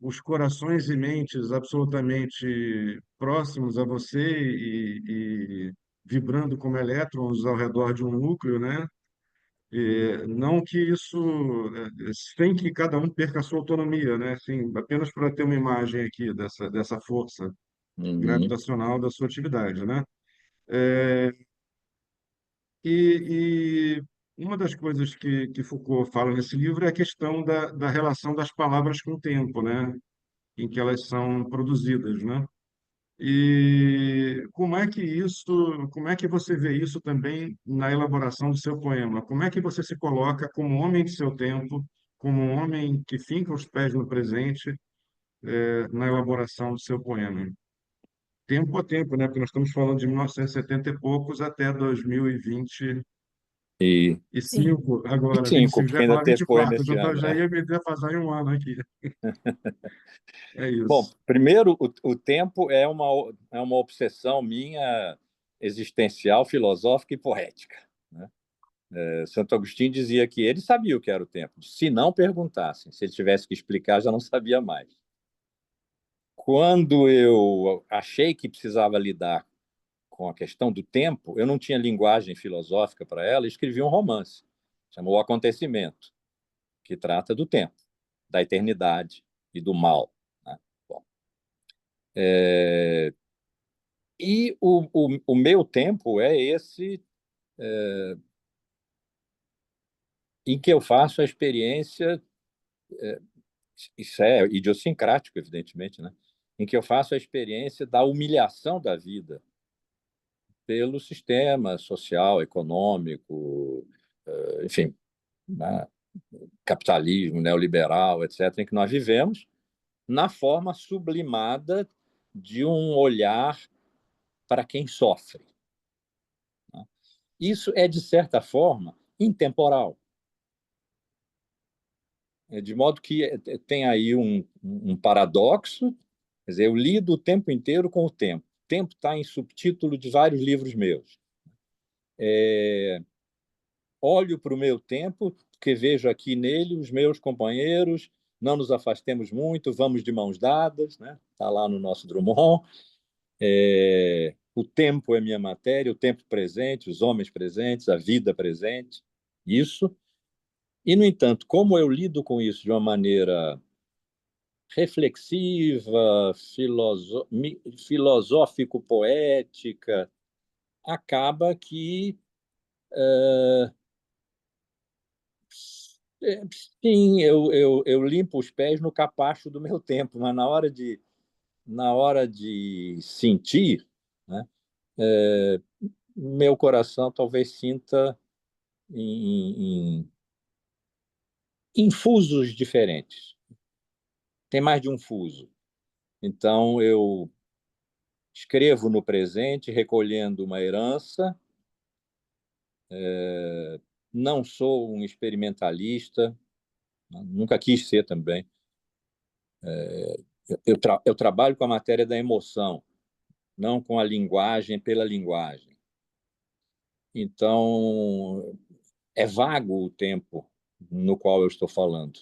os corações e mentes absolutamente próximos a você e vibrando como elétrons ao redor de um núcleo, né? Não que isso, sem que cada um perca a sua autonomia, né? Assim, apenas para ter uma imagem aqui dessa força Uhum. gravitacional da sua atividade, né? É, e uma das coisas que Foucault fala nesse livro é a questão da relação das palavras com o tempo, né? Em que elas são produzidas, né? E como é que você vê isso também na elaboração do seu poema? Como é que você se coloca como homem de seu tempo, como um homem que finca os pés no presente, na elaboração do seu poema? Tempo a tempo, né? Porque nós estamos falando de 1970 e setenta e poucos até 2025 E Sim. agora, 25, 25, já porque ia ainda falar teve poema 24, esse ano, já né? ia me defasar em um ano aqui. É Bom, isso. primeiro, o tempo é uma obsessão minha existencial, filosófica e poética, né? Santo Agostinho dizia que ele sabia o que era o tempo. Se não perguntassem, se ele tivesse que explicar, já não sabia mais. Quando eu achei que precisava lidar com a questão do tempo, eu não tinha linguagem filosófica para ela, e escrevi um romance, chamou O Acontecimento, que trata do tempo, da eternidade e do mal, né? Bom, e o meu tempo é esse em que eu faço a experiência, isso é idiosincrático, evidentemente, né? Em que eu faço a experiência da humilhação da vida pelo sistema social, econômico, enfim, né? Capitalismo neoliberal, etc., em que nós vivemos, na forma sublimada de um olhar para quem sofre, né? Isso é, de certa forma, intemporal. De modo que tem aí um paradoxo, quer dizer, eu lido o tempo inteiro com o tempo. O tempo está em subtítulo de vários livros meus. Olho para o meu tempo, porque vejo aqui nele os meus companheiros, não nos afastemos muito, vamos de mãos dadas, né? Está lá no nosso Drummond. O tempo é minha matéria, o tempo presente, os homens presentes, a vida presente, isso. E, no entanto, como eu lido com isso de uma maneira reflexiva, filosófico-poética, acaba que, sim, eu limpo os pés no capacho do meu tempo, mas na hora de sentir, né, meu coração talvez sinta em fusos diferentes. Tem mais de um fuso. Então, eu escrevo no presente, recolhendo uma herança. Não sou um experimentalista, nunca quis ser também. Eu trabalho com a matéria da emoção, não com a linguagem pela linguagem. Então, é vago o tempo no qual eu estou falando.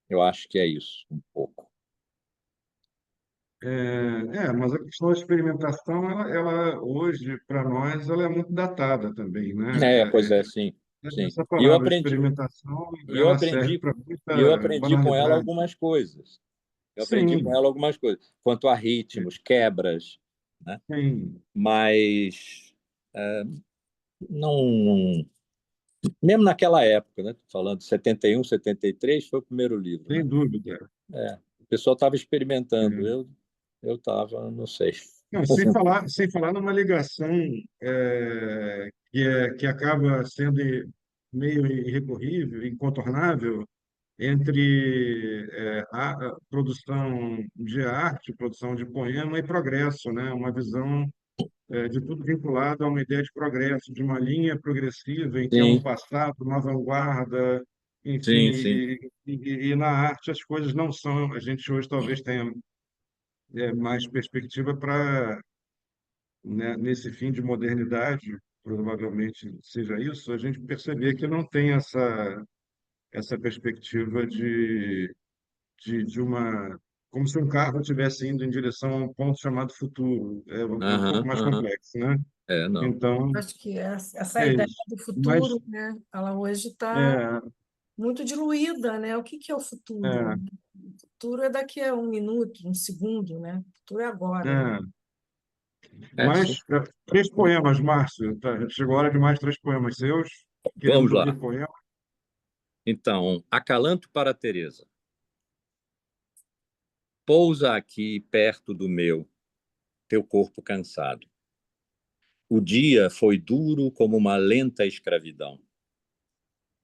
Eu acho que é isso, um pouco. Mas a questão da experimentação, hoje, para nós, ela é muito datada também, né? Pois é, sim, sim. Essa E eu palavra aprendi, experimentação, e eu ela serve aprendi, para e eu muita aprendi com ela banalidade. algumas coisas. Eu aprendi com Sim, ela algumas coisas, quanto a ritmos, quebras, né? sim, Mas não, mesmo naquela época, né? Falando de 71, 73, foi o primeiro livro, né? sem dúvida. O pessoal estava experimentando, É. eu estava, não sei. Não, sem falar numa ligação que acaba sendo meio irrecorrível, incontornável, entre a produção de arte, produção de poema e progresso, né? Uma visão de tudo vinculado a uma ideia de progresso, de uma linha progressiva em que há um Sim, passado, uma vanguarda, enfim, sim, sim. e na arte as coisas não são. A gente hoje talvez tenha mais perspectiva para, né, nesse fim de modernidade. provavelmente seja isso, a gente perceber que não tem essa perspectiva de uma... Como se um carro estivesse indo em direção a um ponto chamado futuro. É um pouco Aham, mais aham. complexo, né? Não. Então, Acho que essa é ideia isso. do Mas, futuro, né, ela hoje está é, muito diluída, né? O que que é o futuro? é, O futuro é daqui a um minuto, um segundo, né? O futuro é agora. é. Sim. Mais 3 poemas, Márcio. Tá, chegou a hora de mais 3 poemas seus. Vamos Queremos ouvir lá. poema. Então, acalanto para Teresa. Pousa aqui perto do meu, teu corpo cansado. O dia foi duro como uma lenta escravidão.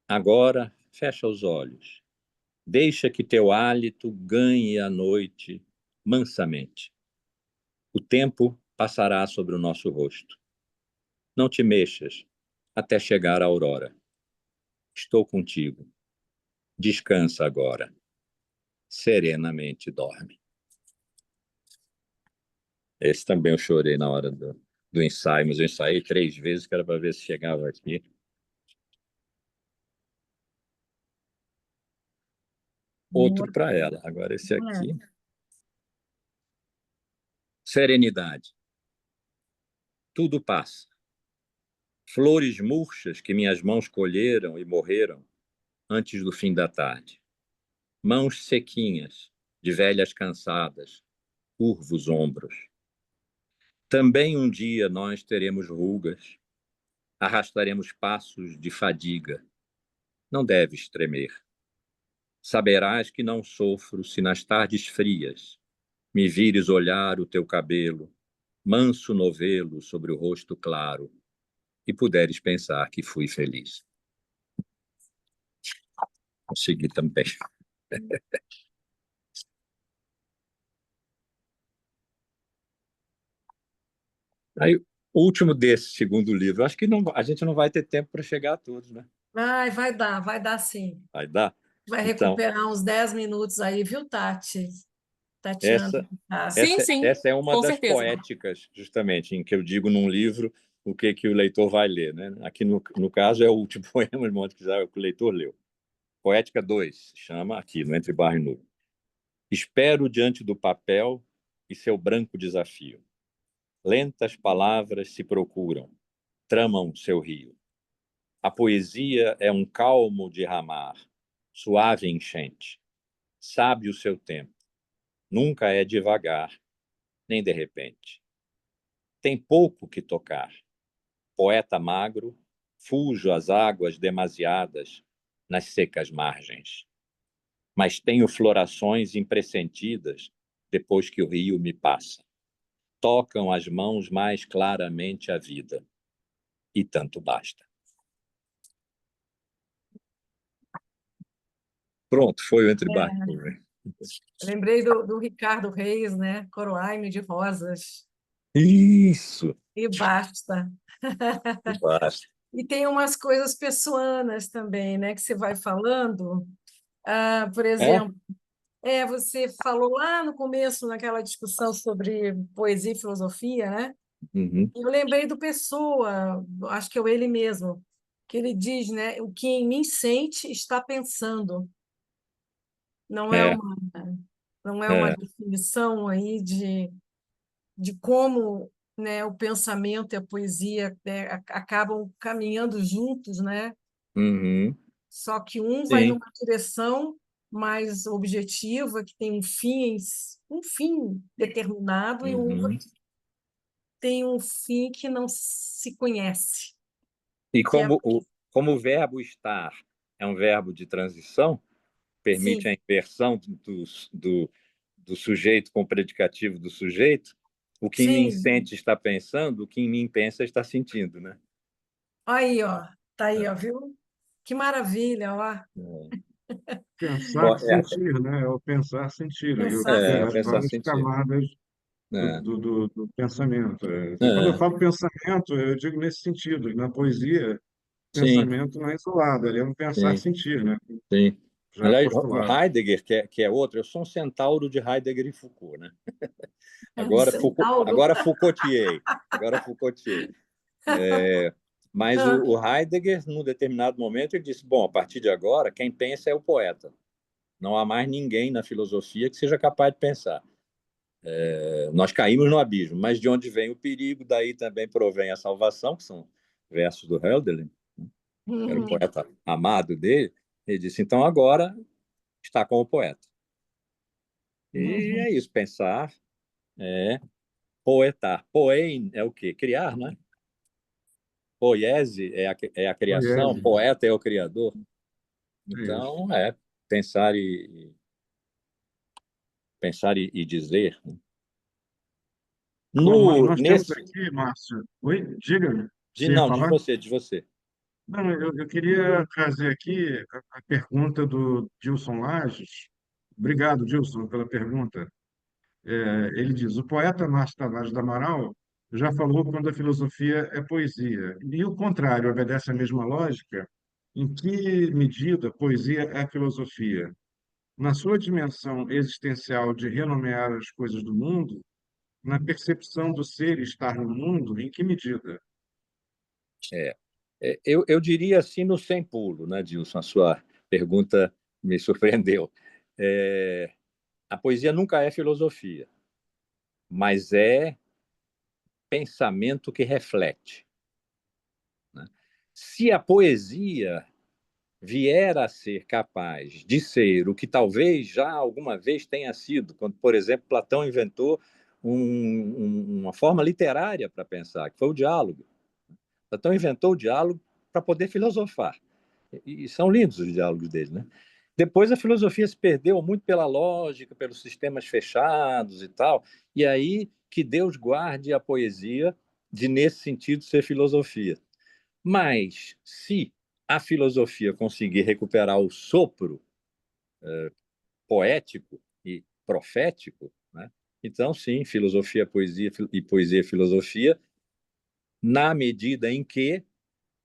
Agora, fecha os olhos. Deixa que teu hálito ganhe a noite mansamente. O tempo passará sobre o nosso rosto. Não te mexas até chegar a aurora. Estou contigo. Descansa agora. Serenamente dorme. Esse também eu chorei na hora do ensaio, mas eu ensaiei 3 vezes, que era para ver se chegava aqui. Outro Boa. para ela. Agora esse É. aqui. Serenidade. Tudo passa. Flores murchas que minhas mãos colheram e morreram antes do fim da tarde. Mãos sequinhas, de velhas cansadas, curvos ombros. Também um dia nós teremos rugas, arrastaremos passos de fadiga. Não deves tremer. Saberás que não sofro se nas tardes frias me vires olhar o teu cabelo, manso novelo sobre o rosto claro, e puderes pensar que fui feliz. Consegui também. Aí, o último desse segundo livro, acho que não, a gente não vai ter tempo para chegar a todos, né? Vai dar sim. Vai dar? Vai Então, recuperar uns 10 minutos aí, viu, Tati? Tatiana. essa, Tá. Sim, essa, sim, essa é uma com das certeza. poéticas, justamente, em que eu digo num livro o que o leitor vai ler, né? Aqui, no caso, é o último poema, de modo que já o leitor leu. Poética 2, chama aqui, no Entre Barro e Nuvem. Espero diante do papel e seu branco desafio. Lentas palavras se procuram, tramam seu rio. A poesia é um calmo derramar, suave enchente. Sabe o seu tempo. Nunca é devagar, nem de repente. Tem pouco que tocar. Poeta magro, fujo às águas demasiadas nas secas margens. Mas tenho florações impressentidas depois que o rio me passa. Tocam as mãos mais claramente a vida. E tanto basta. Pronto, foi o Entre Bar e Nuvem. Lembrei do Ricardo Reis, né? Coroai-me de rosas. Isso, E basta. basta. E tem umas coisas pessoanas também, né? Que você vai falando. Por É? exemplo, você falou lá no começo, naquela discussão sobre poesia e filosofia, né? Uhum. Eu lembrei do Pessoa, acho que é ele mesmo, que ele diz, né? O que em mim sente está pensando. Não é É, uma, não é uma é. definição aí de como, né, o pensamento e a poesia, né, acabam caminhando juntos, né? Uhum. Só que um vai Sim. numa direção mais objetiva, que tem um fim determinado, e o Uhum. outro tem um fim que não se conhece, E que é como o verbo estar é um verbo de transição, permite sim, a inversão do sujeito com o predicativo do sujeito, o que em mim sim. sente está pensando, o que em mim pensa está sentindo, né? Aí, ó, tá aí, ó, viu? Que maravilha, ó. Pensar, É, sentir, né? É o pensar, sentir. Aí Pensar assim. tem as pensar várias sentido. camadas É, do pensamento. Quando eu é, falo pensamento, eu digo nesse sentido. Na poesia, sim, pensamento não é isolado, ele é um sim, pensar-sentir, né? sim. Já Aliás, o postulado. Heidegger, que é outro, eu sou um centauro de Heidegger e Foucault, né? É um centauro. Agora Foucaultier. Agora Foucaultier. Mas Ah, o Heidegger, num determinado momento, ele disse: bom, a partir de agora, quem pensa é o poeta. Não há mais ninguém na filosofia que seja capaz de pensar. Nós caímos no abismo, mas de onde vem o perigo, daí também provém a salvação, que são versos do Hölderlin, que era o uhum, poeta amado dele. Ele disse: então agora está com o poeta. E uhum. é isso, pensar é poetar. Poein é o quê? Criar, né? Poiese é a criação, Poiese, poeta é o criador. é isso. Então, pensar e dizer. Bom, nós temos Nesse. aqui, Márcio. Oi, diga, você ia Não, diz falar? você, diz você. Não, eu queria trazer aqui a pergunta do Dilson Lages. Obrigado, Dilson, pela pergunta. Ele diz: o poeta Márcio Tavares do Amaral já falou quando a filosofia é poesia. E o contrário, obedece à mesma lógica? Em que medida poesia é filosofia? Na sua dimensão existencial de renomear as coisas do mundo, na percepção do ser estar no mundo, em que medida? É, eu diria assim no sem pulo, né, Dilson? A sua pergunta me surpreendeu. É, a poesia nunca é filosofia, mas é pensamento que reflete, né? Se a poesia vier a ser capaz de ser o que talvez já alguma vez tenha sido, quando, por exemplo, Platão inventou uma forma literária para pensar, que foi o diálogo. Platão inventou o diálogo para poder filosofar. E são lindos os diálogos dele, né? Depois a filosofia se perdeu muito pela lógica, pelos sistemas fechados e tal. E aí que Deus guarde a poesia de, nesse sentido, ser filosofia. Mas se a filosofia conseguir recuperar o sopro poético e profético, né? Então, sim, filosofia, poesia e poesia, filosofia, na medida em que,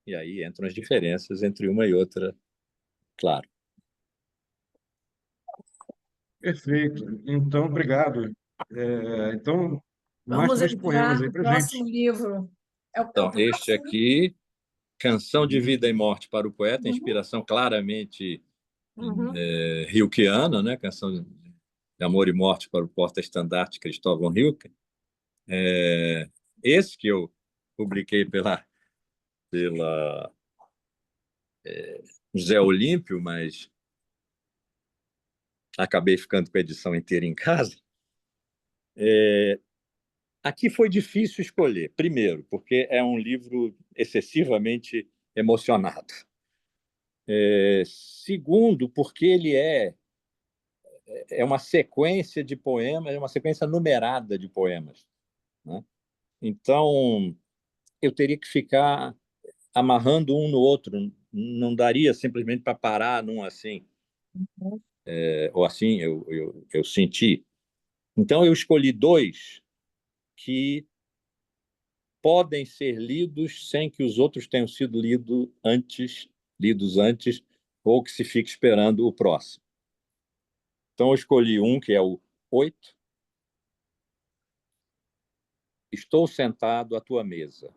e aí entram as diferenças entre uma e outra, claro. Perfeito. Então, obrigado. Então, mais Vamos três poemas entrar aí no para próximo gente. livro. É o Então, este próximo? aqui, Canção de Vida e Morte para o Poeta, Uhum, inspiração claramente uhum. Hilkeana, né? Canção de Amor e Morte para o Porta-Estandarte Cristóvão Hilke. Esse que eu publiquei pela José Olímpio, mas acabei ficando com a edição inteira em casa. Aqui foi difícil escolher. Primeiro, porque é um livro excessivamente emocionado. Segundo, porque ele é uma sequência de poemas, é uma sequência numerada de poemas, né? Então, eu teria que ficar amarrando um no outro, não daria simplesmente para parar num assim, ou assim eu senti. Então, eu escolhi dois que podem ser lidos sem que os outros tenham sido lidos antes, ou que se fique esperando o próximo. Então, eu escolhi um que é o 8. Estou sentado à tua mesa.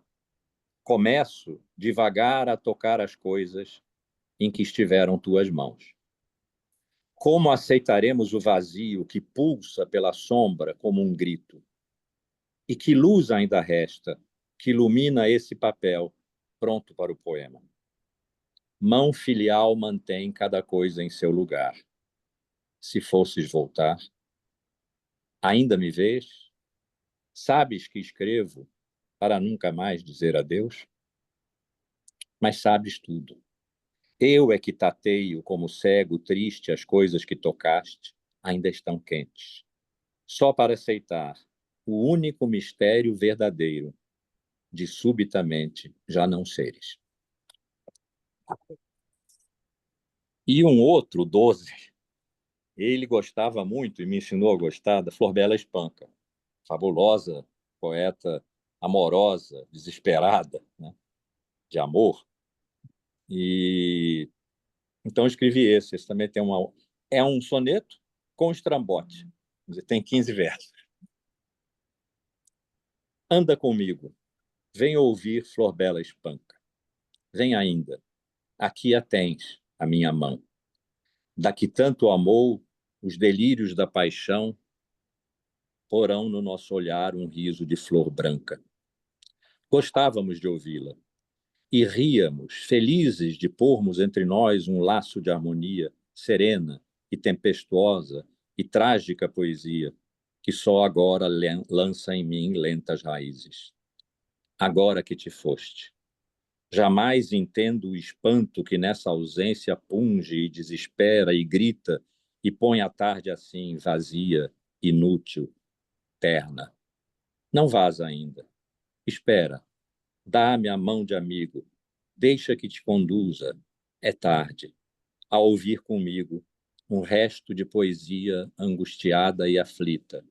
Começo devagar a tocar as coisas em que estiveram tuas mãos. Como aceitaremos o vazio que pulsa pela sombra como um grito? E que luz ainda resta que ilumina esse papel pronto para o poema? Mão filial mantém cada coisa em seu lugar. Se fosses voltar, ainda me vês? Sabes que escrevo para nunca mais dizer adeus? Mas sabes tudo. Eu é que tateio como cego triste as coisas que tocaste, ainda estão quentes. Só para aceitar o único mistério verdadeiro de subitamente já não seres. E um outro, 12, ele gostava muito e me ensinou a gostar da Flor Bela Espanca, fabulosa poeta amorosa, desesperada, né, de amor. E então eu escrevi esse. Esse também tem é um soneto com estrambote. Tem 15 versos. Anda comigo, vem ouvir Flor Bela Espanca. Vem ainda, aqui a tens, a minha mão. Da que tanto amou, os delírios da paixão porão no nosso olhar um riso de flor branca. Gostávamos de ouvi-la e ríamos, felizes de pormos entre nós um laço de harmonia serena e tempestuosa e trágica poesia que só agora lança em mim lentas raízes. Agora que te foste. Jamais entendo o espanto que nessa ausência punge e desespera e grita e põe a tarde assim, vazia, inútil, terna. Não vás ainda. Espera. Dá-me a mão de amigo. Deixa que te conduza. É tarde. A ouvir comigo um resto de poesia angustiada e aflita,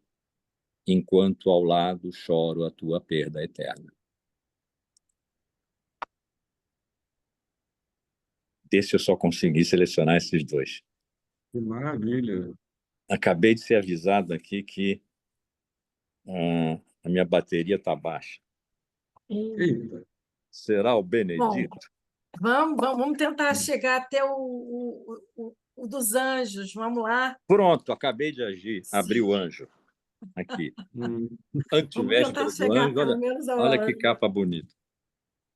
enquanto ao lado choro a tua perda eterna. Desse eu só consegui selecionar esses dois. Que maravilha. Acabei de ser avisado aqui que a minha bateria está baixa. Eita. Será o Bom, Benedito? vamos tentar chegar até o dos anjos. Vamos lá. Pronto, acabei de agir. Abri Sim. o anjo aqui. Hum. Vamos tentar Antivéspera do chegar anjo. pelo menos Olha que capa bonita.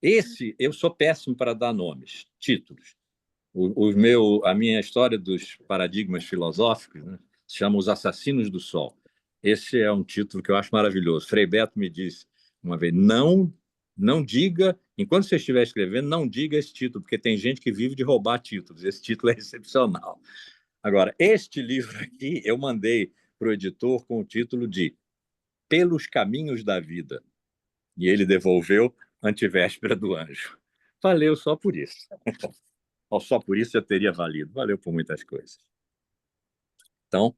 Esse, eu sou péssimo para dar nomes, títulos. A minha história dos paradigmas filosóficos, né, se chama Os Assassinos do Sol. Esse é um título que eu acho maravilhoso. Frei Beto me disse uma vez, não diga, enquanto você estiver escrevendo, não diga esse título, porque tem gente que vive de roubar títulos. Esse título é excepcional. Agora, este livro aqui, eu mandei para o editor com o título de Pelos Caminhos da Vida. E ele devolveu Antivéspera do Anjo. Valeu só por isso. Só por isso já teria valido. Valeu por muitas coisas. Então,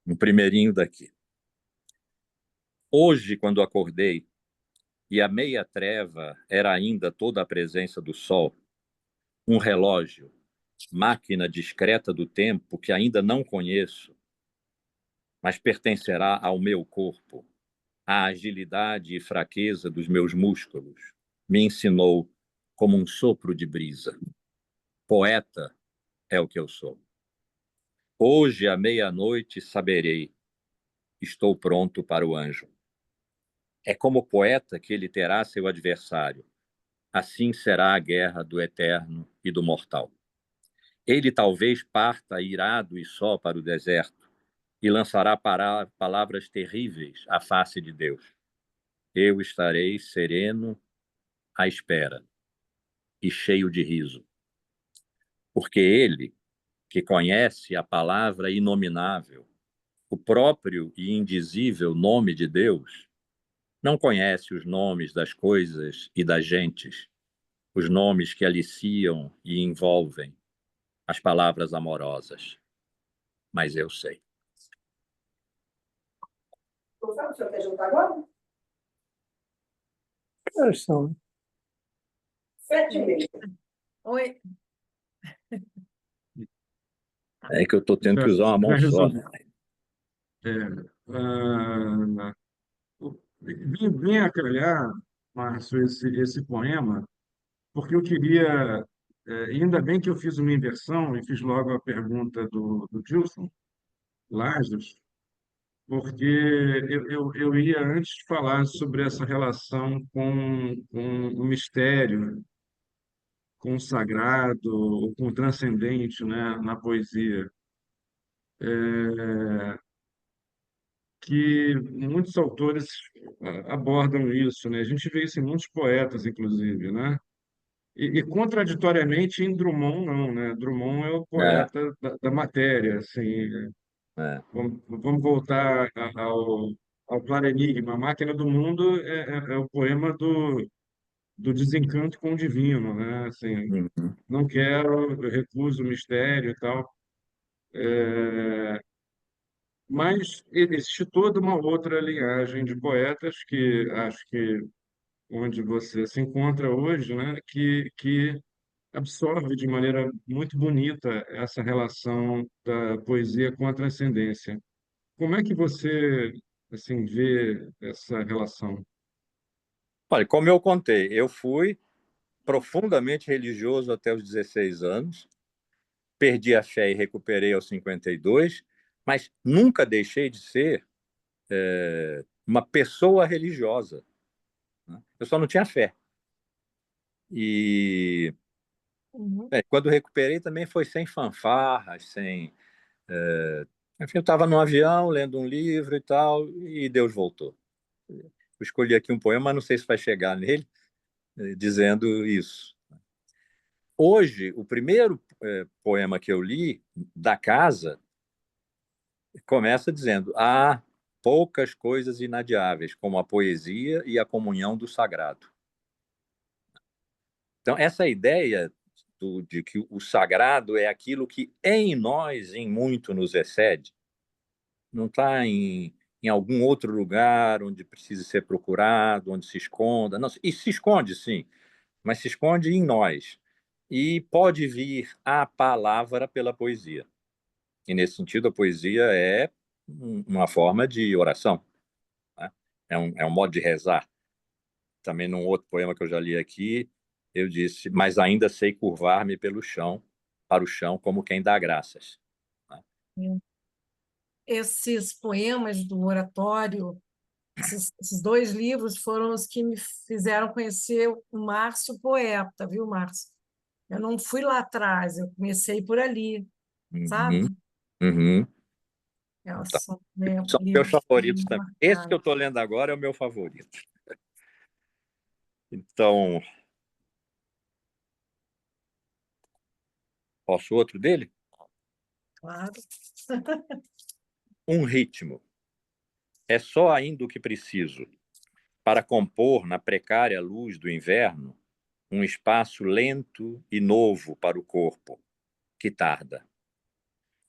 um primeirinho daqui. Hoje, quando acordei, e a meia treva era ainda toda a presença do sol, um relógio, máquina discreta do tempo que ainda não conheço, mas pertencerá ao meu corpo, à agilidade e fraqueza dos meus músculos, me ensinou como um sopro de brisa. Poeta é o que eu sou. Hoje, à meia-noite, saberei. Estou pronto para o anjo. É como poeta que ele terá seu adversário. Assim será a guerra do eterno e do mortal. Ele talvez parta irado e só para o deserto e lançará palavras terríveis à face de Deus. Eu estarei sereno à espera e cheio de riso, porque ele, que conhece a palavra inominável, o próprio e indizível nome de Deus, não conhece os nomes das coisas e das gentes, os nomes que aliciam e envolvem, as palavras amorosas. Mas eu sei. O senhor quer juntar agora? Que horas são? 7h30. Oi. É que eu estou tendo que usar uma mão só, né? Ah, vim a calhar, Márcio, esse poema, porque eu queria. Ainda bem que eu fiz uma inversão e fiz logo a pergunta do Gilson Lajos, porque eu ia antes falar sobre essa relação com o mistério, com o sagrado, com o transcendente, né, na poesia. Que muitos autores abordam isso, né? A gente vê isso em muitos poetas, inclusive, né? E contraditoriamente em Drummond não, né? Drummond é o É, poeta da matéria, assim. é. Vamos voltar ao Claro Enigma. A Máquina do Mundo é o poema do desencanto com o divino, né? Assim, Uhum. não quero, eu recuso o mistério e tal. Mas existe toda uma outra linhagem de poetas que acho que onde você se encontra hoje, né, que absorve de maneira muito bonita essa relação da poesia com a transcendência. Como é que você assim vê essa relação? Olha, como eu contei, eu fui profundamente religioso até os 16 anos, perdi a fé e recuperei aos 52, mas nunca deixei de ser uma pessoa religiosa, né? Eu só não tinha fé. E Uhum. quando recuperei também foi sem fanfarras, sem... Enfim, eu estava num avião, lendo um livro e tal, e Deus voltou. Eu escolhi aqui um poema, mas não sei se vai chegar nele, dizendo isso. Hoje, o primeiro poema que eu li, da casa, começa dizendo: há poucas coisas inadiáveis, como a poesia e a comunhão do sagrado. Então, essa ideia de que o sagrado é aquilo que em nós, em muito, nos excede, não está em algum outro lugar onde precise ser procurado, onde se esconda. Não, e se esconde, sim, mas se esconde em nós. E pode vir a palavra pela poesia. E, nesse sentido, a poesia é uma forma de oração, né? É um modo de rezar. Também, num outro poema que eu já li aqui, eu disse: mas ainda sei curvar-me pelo chão, para o chão, como quem dá graças, né? Esses poemas do oratório, esses dois livros foram os que me fizeram conhecer o Márcio poeta, viu, Márcio? Eu não fui lá atrás, eu comecei por ali, sabe? Uhum, uhum. Tá. São São meus livros que favoritos me também. Esse que eu marcaram. estou lendo agora é o meu favorito. Então, posso outro dele? Claro. Um ritmo. É só ainda o que preciso para compor na precária luz do inverno um espaço lento e novo para o corpo, que tarda.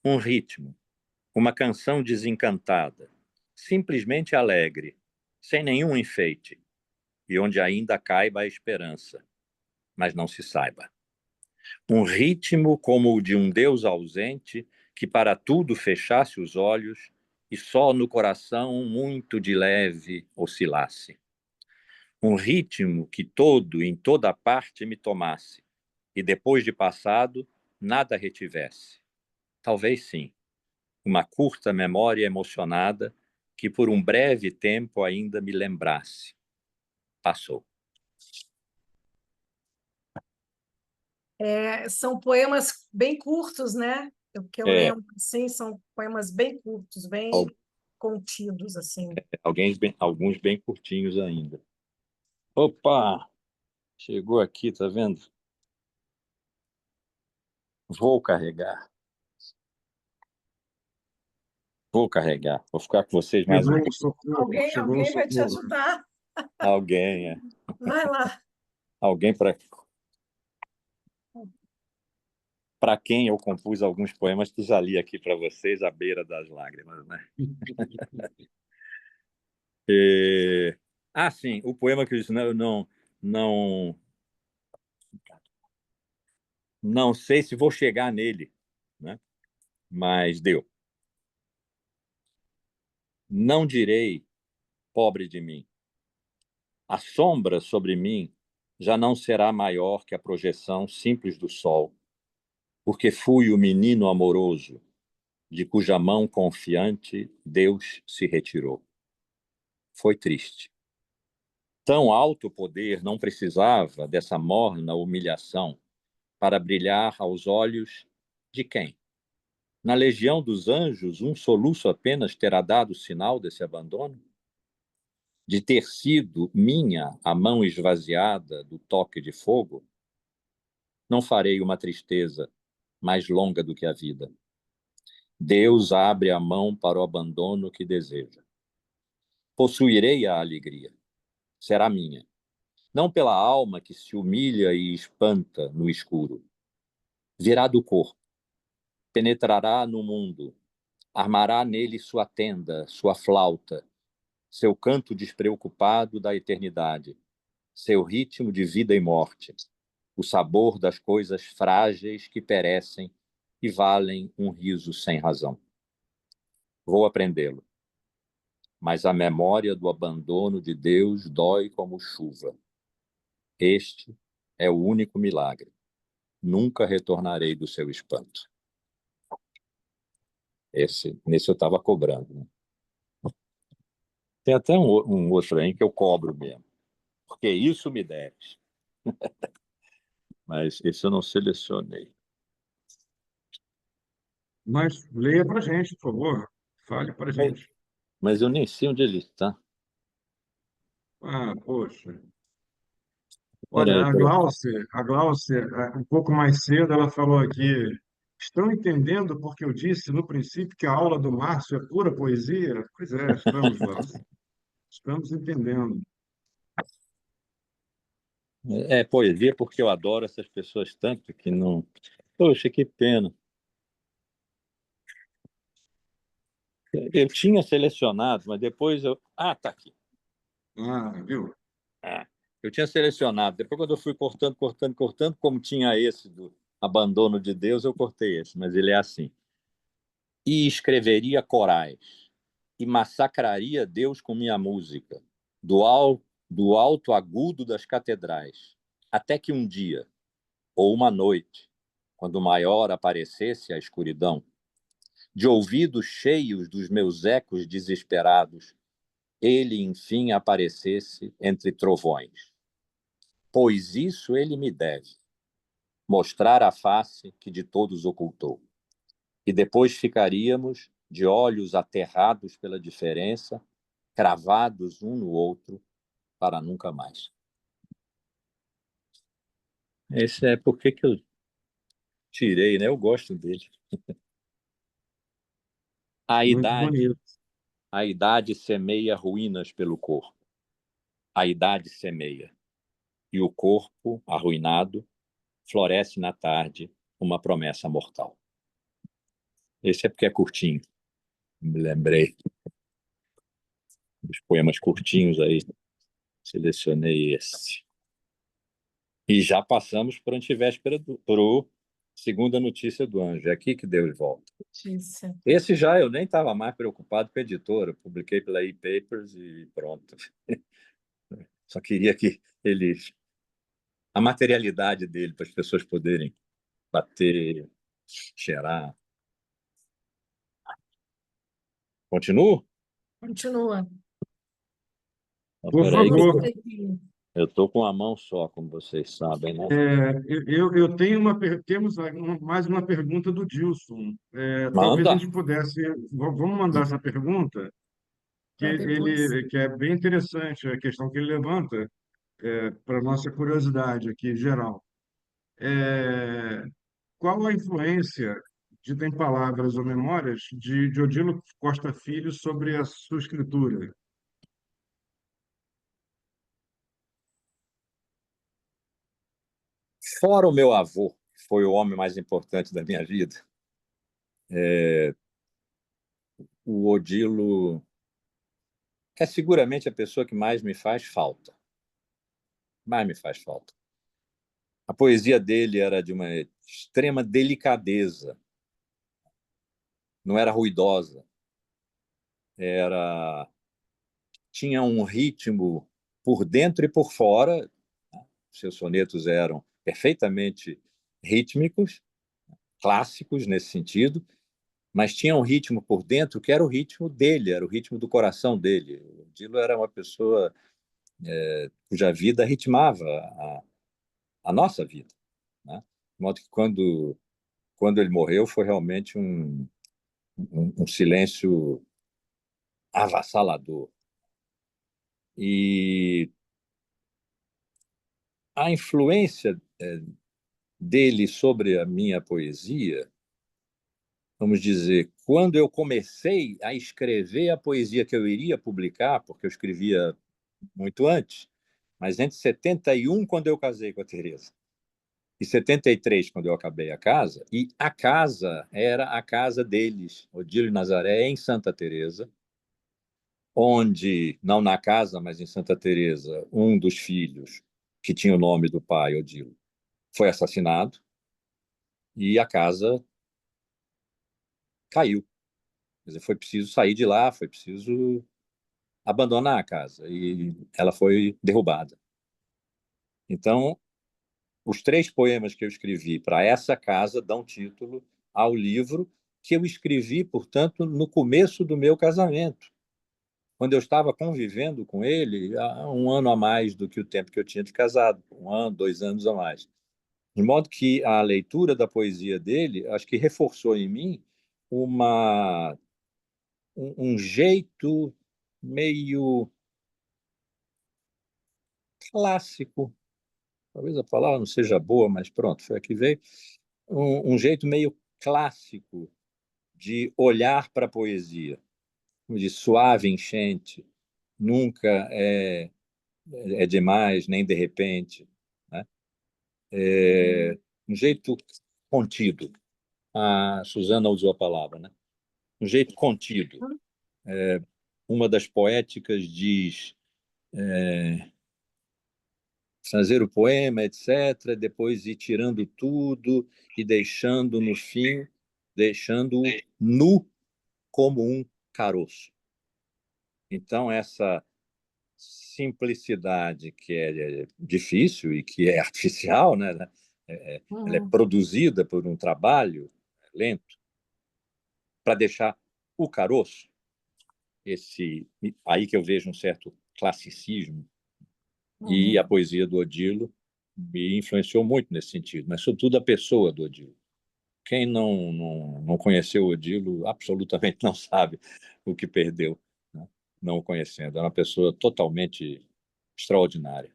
Um ritmo, uma canção desencantada, simplesmente alegre, sem nenhum enfeite, e onde ainda caiba a esperança, mas não se saiba. Um ritmo como o de um Deus ausente que para tudo fechasse os olhos e só no coração muito de leve oscilasse. Um ritmo que todo, em toda parte, me tomasse e depois de passado, nada retivesse. Talvez sim, uma curta memória emocionada que por um breve tempo ainda me lembrasse. Passou. São poemas bem curtos, né? O que eu É, lembro, assim, são poemas bem curtos, bem contidos, assim. alguns bem curtinhos ainda. Opa! Chegou aqui, tá vendo? Vou carregar. Vou carregar. Vou ficar com vocês mais um Chegou um pouco. socorro, chegou um Alguém vai te socorro. ajudar? Alguém, Vai lá. alguém para quem eu compus alguns poemas que já li aqui para vocês, à beira das lágrimas, né? E... Ah, sim, o poema que eu disse, não, não sei se vou chegar nele, né? Mas deu. Não direi, pobre de mim. A sombra sobre mim já não será maior que a projeção simples do sol, porque fui o menino amoroso, de cuja mão confiante Deus se retirou. Foi triste. Tão alto poder não precisava dessa morna humilhação para brilhar aos olhos de quem? Na legião dos anjos, um soluço apenas terá dado sinal desse abandono? De ter sido minha a mão esvaziada do toque de fogo? Não farei uma tristeza mais longa do que a vida. Deus abre a mão para o abandono que deseja. Possuirei a alegria. Será minha. Não pela alma que se humilha e espanta no escuro. Virá do corpo. Penetrará no mundo. Armará nele sua tenda, sua flauta, seu canto despreocupado da eternidade, seu ritmo de vida e morte, o sabor das coisas frágeis que perecem e valem um riso sem razão. Vou aprendê-lo, mas a memória do abandono de Deus dói como chuva. Este é o único milagre. Nunca retornarei do seu espanto. Nesse eu estava cobrando, né? Tem até um outro aí que eu cobro mesmo. Porque isso me deves. Mas esse eu não selecionei. Mas leia para a gente, por favor. Fale para a gente. Mas eu nem sei onde ele está. Ah, poxa. Olha, Peraí, peraí. A Glaucia, um pouco mais cedo, ela falou aqui: estão entendendo porque eu disse no princípio que a aula do Márcio é pura poesia? Pois é, estamos, Glaucia. Estamos entendendo. É poesia porque eu adoro essas pessoas tanto que não. Poxa, que pena. Eu tinha selecionado, mas depois eu. Ah, tá aqui. Ah, viu? Ah, eu tinha selecionado. Depois, quando eu fui cortando, como tinha esse do abandono de Deus, eu cortei esse, mas ele é assim. E escreveria corais, e massacraria Deus com minha música, do alto agudo das catedrais, até que um dia, ou uma noite, quando maior aparecesse a escuridão, de ouvidos cheios dos meus ecos desesperados, ele enfim aparecesse entre trovões. Pois isso ele me deve, mostrar a face que de todos ocultou. E depois ficaríamos de olhos aterrados pela diferença, cravados um no outro para nunca mais. Esse é porque que eu tirei, né? Eu gosto dele. A Muito idade, bonito. a idade semeia ruínas pelo corpo. A idade semeia. E o corpo, arruinado, floresce na tarde uma promessa mortal. Esse é porque é curtinho. Me lembrei dos poemas curtinhos aí. Selecionei esse. E já passamos para a antivéspera para o segunda notícia do anjo. É aqui que Deus volta. Notícia. Esse já eu nem estava mais preocupado com a editora. Publiquei pela e-papers e pronto. Só queria que ele... A materialidade dele, para as pessoas poderem bater, cheirar. Continuo? Continua. Por Peraí, que favor. eu estou com a mão só, como vocês sabem, né? Eu tenho temos mais uma pergunta do Dilson. Talvez a Manda. gente pudesse. Vamos mandar essa pergunta, Para depois. que é bem interessante a questão que ele levanta, para nossa curiosidade aqui, geral. É, qual a influência, dita em palavras ou memórias, de Odilo Costa Filho sobre a sua escritura? Fora o meu avô, que foi o homem mais importante da minha vida, o Odilo é seguramente a pessoa que mais me faz falta. Mais me faz falta. A poesia dele era de uma extrema delicadeza. Não era ruidosa. Tinha um ritmo por dentro e por fora. Seus sonetos eram perfeitamente rítmicos, clássicos nesse sentido, mas tinha um ritmo por dentro que era o ritmo dele, era o ritmo do coração dele. O Dilo era uma pessoa cuja vida ritmava a nossa vida, né? De modo que quando ele morreu foi realmente um silêncio avassalador. E a influência dele sobre a minha poesia, vamos dizer, quando eu comecei a escrever a poesia que eu iria publicar, porque eu escrevia muito antes, mas entre 71, quando eu casei com a Teresa, e 73, quando eu acabei a casa, e a casa era a casa deles, Odilo e Nazaré, em Santa Teresa, onde, não na casa, mas em Santa Teresa, um dos filhos, que tinha o nome do pai, Odilo, foi assassinado, e a casa caiu. Quer dizer, foi preciso sair de lá, foi preciso abandonar a casa, e ela foi derrubada. Então, Os 3 poemas que eu escrevi para essa casa dão título ao livro que eu escrevi, portanto, no começo do meu casamento, quando eu estava convivendo com ele há um ano a mais do que o tempo que eu tinha de casado, 1 ano, 2 anos a mais. De modo que a leitura da poesia dele, acho que reforçou em mim uma, um jeito meio clássico, talvez a palavra não seja boa, mas pronto, foi a que veio, um jeito meio clássico de olhar para a poesia, de suave enchente, nunca é demais, nem de repente, né? Um jeito contido. A Suzana usou a palavra, né? Um jeito contido. Uma das poéticas diz fazer o poema, etc., depois ir tirando tudo e deixando no fim, deixando-o nu como um caroço. Então, essa simplicidade que é difícil e que é artificial, né? Ela é Uhum. produzida por um trabalho lento para deixar o caroço, esse aí que eu vejo um certo classicismo, e a Uhum. poesia do Odilo me influenciou muito nesse sentido, mas sobretudo a pessoa do Odilo. Quem não conheceu o Odilo absolutamente não sabe o que perdeu, né? Não o conhecendo. É uma pessoa totalmente extraordinária,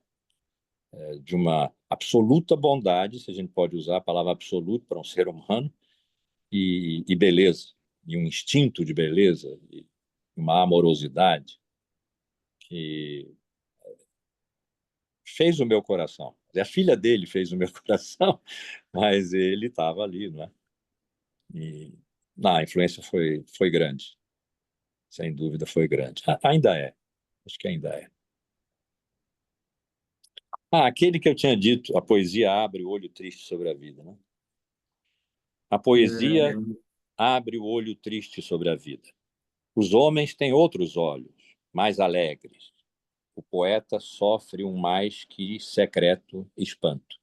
de uma absoluta bondade, se a gente pode usar a palavra absoluto para um ser humano, e beleza, e um instinto de beleza, e uma amorosidade que fez o meu coração. A filha dele fez o meu coração, mas ele estava ali, não é? E a influência foi grande, sem dúvida foi grande. Ainda é, acho que ainda é. Aquele que eu tinha dito, a poesia abre o olho triste sobre a vida, né? A poesia É, abre o olho triste sobre a vida. Os homens têm outros olhos, mais alegres. O poeta sofre um mais que secreto espanto.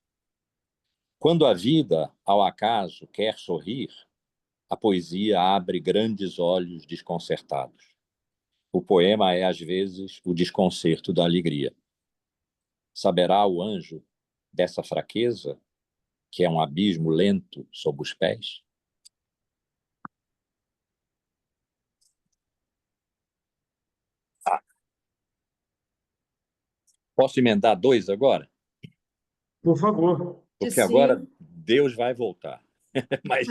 Quando a vida, ao acaso, quer sorrir, a poesia abre grandes olhos desconcertados. O poema é, às vezes, o desconcerto da alegria. Saberá o anjo dessa fraqueza, que é um abismo lento sob os pés? Posso emendar 2 agora? Por favor. Porque agora Sim. Deus vai voltar. Mas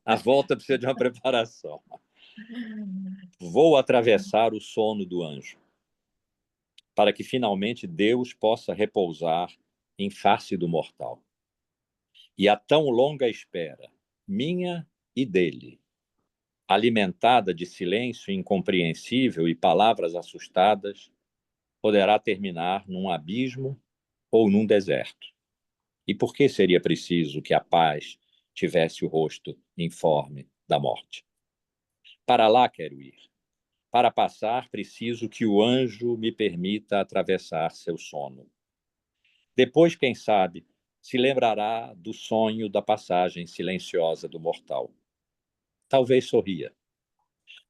a volta precisa de uma preparação. Vou atravessar o sono do anjo, para que finalmente Deus possa repousar em face do mortal. E a tão longa espera, minha e dele, alimentada de silêncio incompreensível e palavras assustadas, poderá terminar num abismo ou num deserto. E por que seria preciso que a paz tivesse o rosto informe da morte? Para lá quero ir. Para passar, preciso que o anjo me permita atravessar seu sono. Depois, quem sabe, se lembrará do sonho da passagem silenciosa do mortal. Talvez sorria.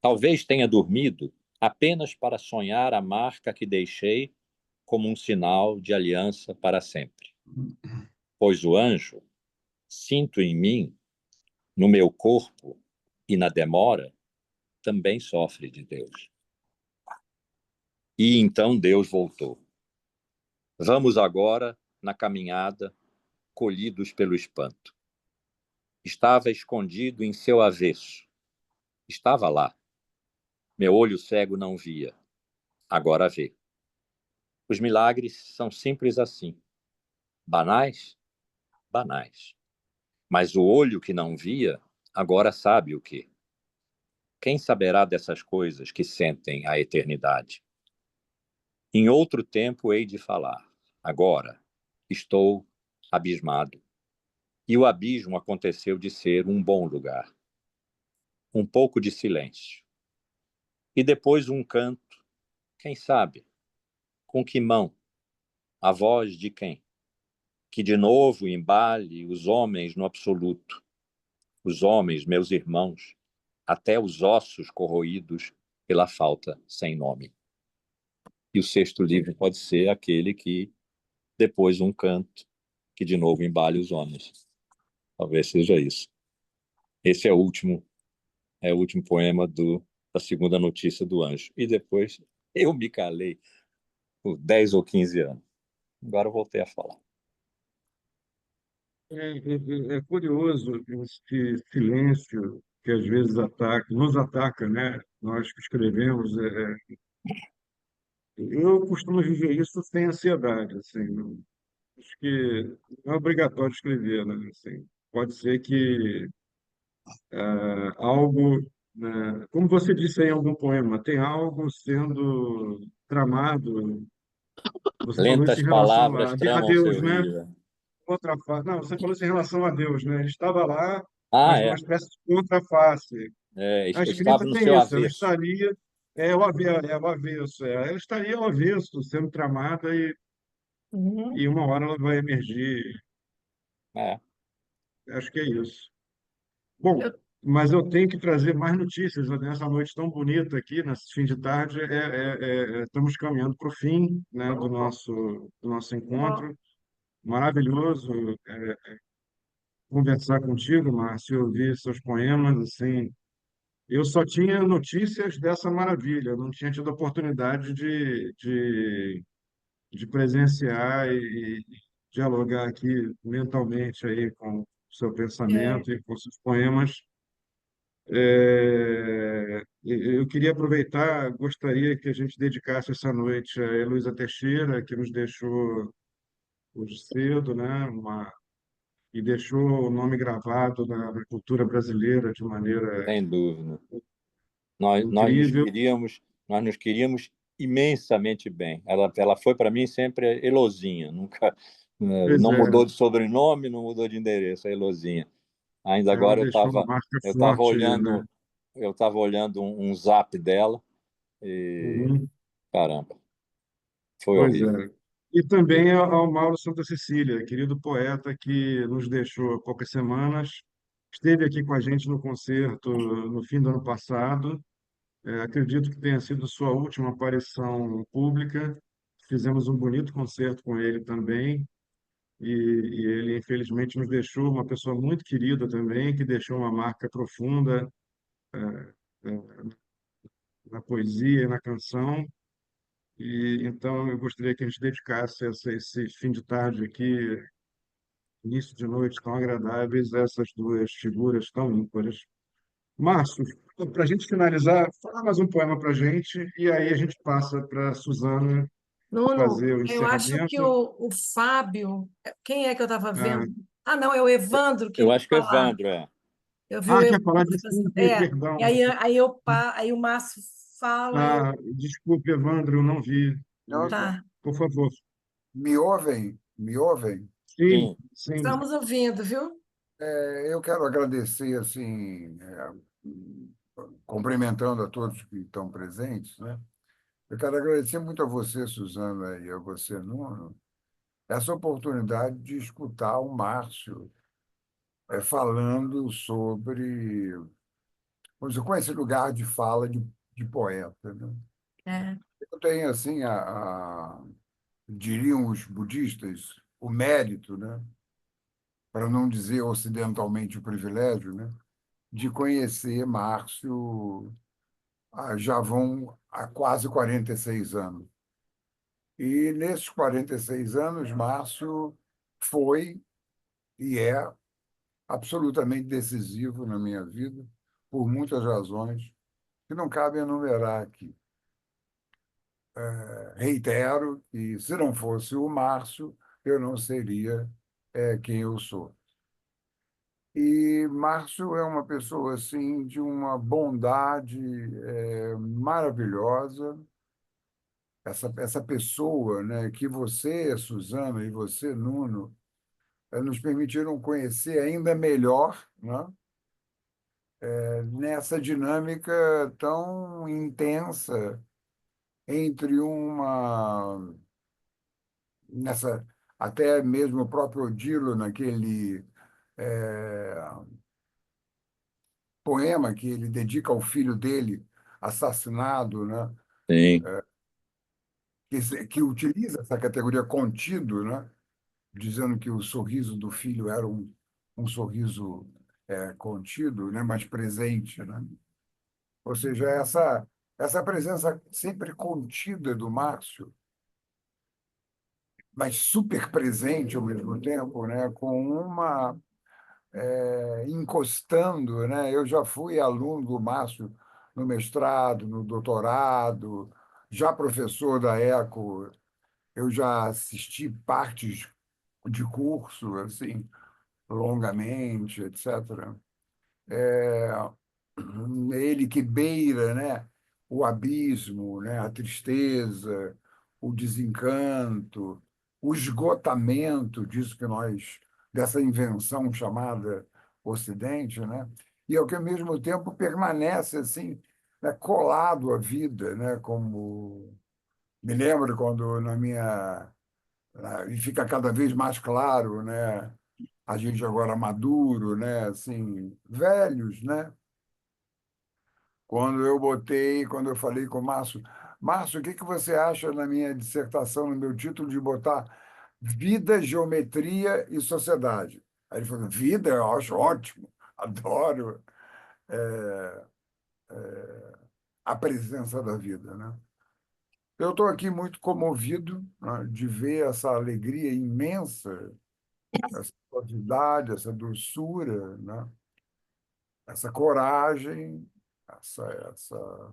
Talvez tenha dormido apenas para sonhar a marca que deixei como um sinal de aliança para sempre. Pois o anjo, sinto em mim, no meu corpo e na demora, também sofre de Deus. E então Deus voltou. Vamos agora na caminhada, colhidos pelo espanto. Estava escondido em seu avesso. Estava lá. Meu olho cego não via. Agora vê. Os milagres são simples assim. Banais? Banais. Mas o olho que não via, agora sabe o quê? Quem saberá dessas coisas que sentem a eternidade? Em outro tempo hei de falar. Agora estou abismado. E o abismo aconteceu de ser um bom lugar. Um pouco de silêncio. E depois um canto. Quem sabe? Com que mão? A voz de quem? que de novo embale os homens no absoluto, os homens, meus irmãos, até os ossos corroídos pela falta sem nome. E o sexto livro pode ser aquele que, depois um canto, que de novo embale os homens. Talvez seja isso. Esse é o último poema da segunda notícia do anjo. E depois eu me calei por 10 ou 15 anos. Agora eu voltei a falar. É curioso esse silêncio que às vezes nos ataca, né? Nós que escrevemos. Eu costumo viver isso sem ansiedade, assim. Acho que não é obrigatório escrever, né? Assim, pode ser que algo, né, como você disse aí em algum poema, tem algo sendo tramado. Você falou isso Lentas em relação palavras a tramam Deus, seu né? rio. Outra face. Não, você falou isso em relação a Deus, né? Ele estava lá, Ah, mas numa é. espécie de contraface. A Estava escrita no tem seu isso, ela avesso. estaria o avesso, ela estaria ao avesso, sendo tramada Uhum. e uma hora ela vai emergir. É. Acho que é isso. Bom, Eu- mas eu tenho que trazer mais notícias nessa noite tão bonita aqui, nesse fim de tarde. Estamos caminhando para o fim, né, do nosso encontro. Maravilhoso conversar contigo, Márcio, ouvir seus poemas, assim. Eu só tinha notícias dessa maravilha, não tinha tido a oportunidade de presenciar e dialogar aqui mentalmente aí com o seu é, pensamento e com seus poemas. Eu queria aproveitar, gostaria que a gente dedicasse essa noite a Heloísa Teixeira, que nos deixou hoje cedo, né? E deixou o nome gravado na cultura brasileira de maneira Sem dúvida. Nós nos incrível. queríamos, nós nos queríamos imensamente bem. Ela foi para mim sempre Elozinha, nunca Pois não é, mudou de sobrenome, não mudou de endereço, é Elozinha. Ainda ela agora deixou uma marca eu estava forte, né? olhando um zap dela e Uhum. caramba, foi Pois horrível. é. E também ao Mauro Santa Cecília, querido poeta que nos deixou há poucas semanas, esteve aqui com a gente no concerto no fim do ano passado. Acredito que tenha sido sua última aparição pública. Fizemos um bonito concerto com ele também. E ele, infelizmente, nos deixou uma pessoa muito querida também, que deixou uma marca profunda eh, na poesia e na canção. E então eu gostaria que a gente dedicasse esse fim de tarde aqui, início de noite tão agradáveis, a essas duas figuras tão ímpares. Márcio, para a gente finalizar, fala mais um poema para a gente e aí a gente passa para a Suzana Nuno, fazer o eu acho que encerramento. o Fábio, quem é que eu estava Ah, vendo? Ah, não, é o Evandro que Eu quer acho que é falar. Evandro, é. Eu vi o quer falar? Evandro fazendo. Desculpe, perdão. E aí o Márcio fala e eu. Desculpe, Evandro, eu não vi. Não, Tá, Por favor. me ouvem? Me ouvem? Sim, Sim, sim. estamos ouvindo, viu? Eu quero agradecer, assim, cumprimentando a todos que estão presentes, né? Eu quero agradecer muito a você, Suzana, e a você, Nuno, essa oportunidade de escutar o Márcio falando sobre, vamos dizer, com esse lugar de fala de poeta, né? É. Eu tenho, assim, diriam os budistas, o mérito, né? Para não dizer ocidentalmente o privilégio, né? De conhecer Márcio já vão há quase 46 anos. E nesses 46 anos, Márcio foi e é absolutamente decisivo na minha vida, por muitas razões que não cabe enumerar aqui. Reitero que, se não fosse o Márcio, eu não seria quem eu sou. E Márcio é uma pessoa assim de uma bondade maravilhosa. Essa pessoa, né, que você, Suzana, e você, Nuno, nos permitiram conhecer ainda melhor, né, nessa dinâmica tão intensa entre nessa até mesmo o próprio Odilo, naquele é, poema que ele dedica ao filho dele, assassinado, né? Sim, Que utiliza essa categoria contido, né? Dizendo que o sorriso do filho era um sorriso contido, né? Mas presente, né? Ou seja, essa presença sempre contida do Márcio, mas super presente ao mesmo tempo, né? Com uma encostando, né? Eu já fui aluno do Márcio no mestrado, no doutorado, já professor da ECO, eu já assisti partes de curso, assim, longamente, etc. Ele que beira, né, o abismo, né, a tristeza, o desencanto, o esgotamento disso que nós, dessa invenção chamada Ocidente, né, e ao que ao mesmo tempo permanece assim, né, colado à vida, né, como me lembro quando e fica cada vez mais claro, né, a gente agora maduro, né, assim, velhos, né, quando eu falei com o Márcio, Márcio, o que que você acha na minha dissertação, no meu título, de botar vida, geometria e sociedade? Aí ele falou, vida, eu acho ótimo, adoro a presença da vida, né? Eu estou aqui muito comovido, né, de ver essa alegria imensa, essa suavidade, essa doçura, né? Essa coragem, essa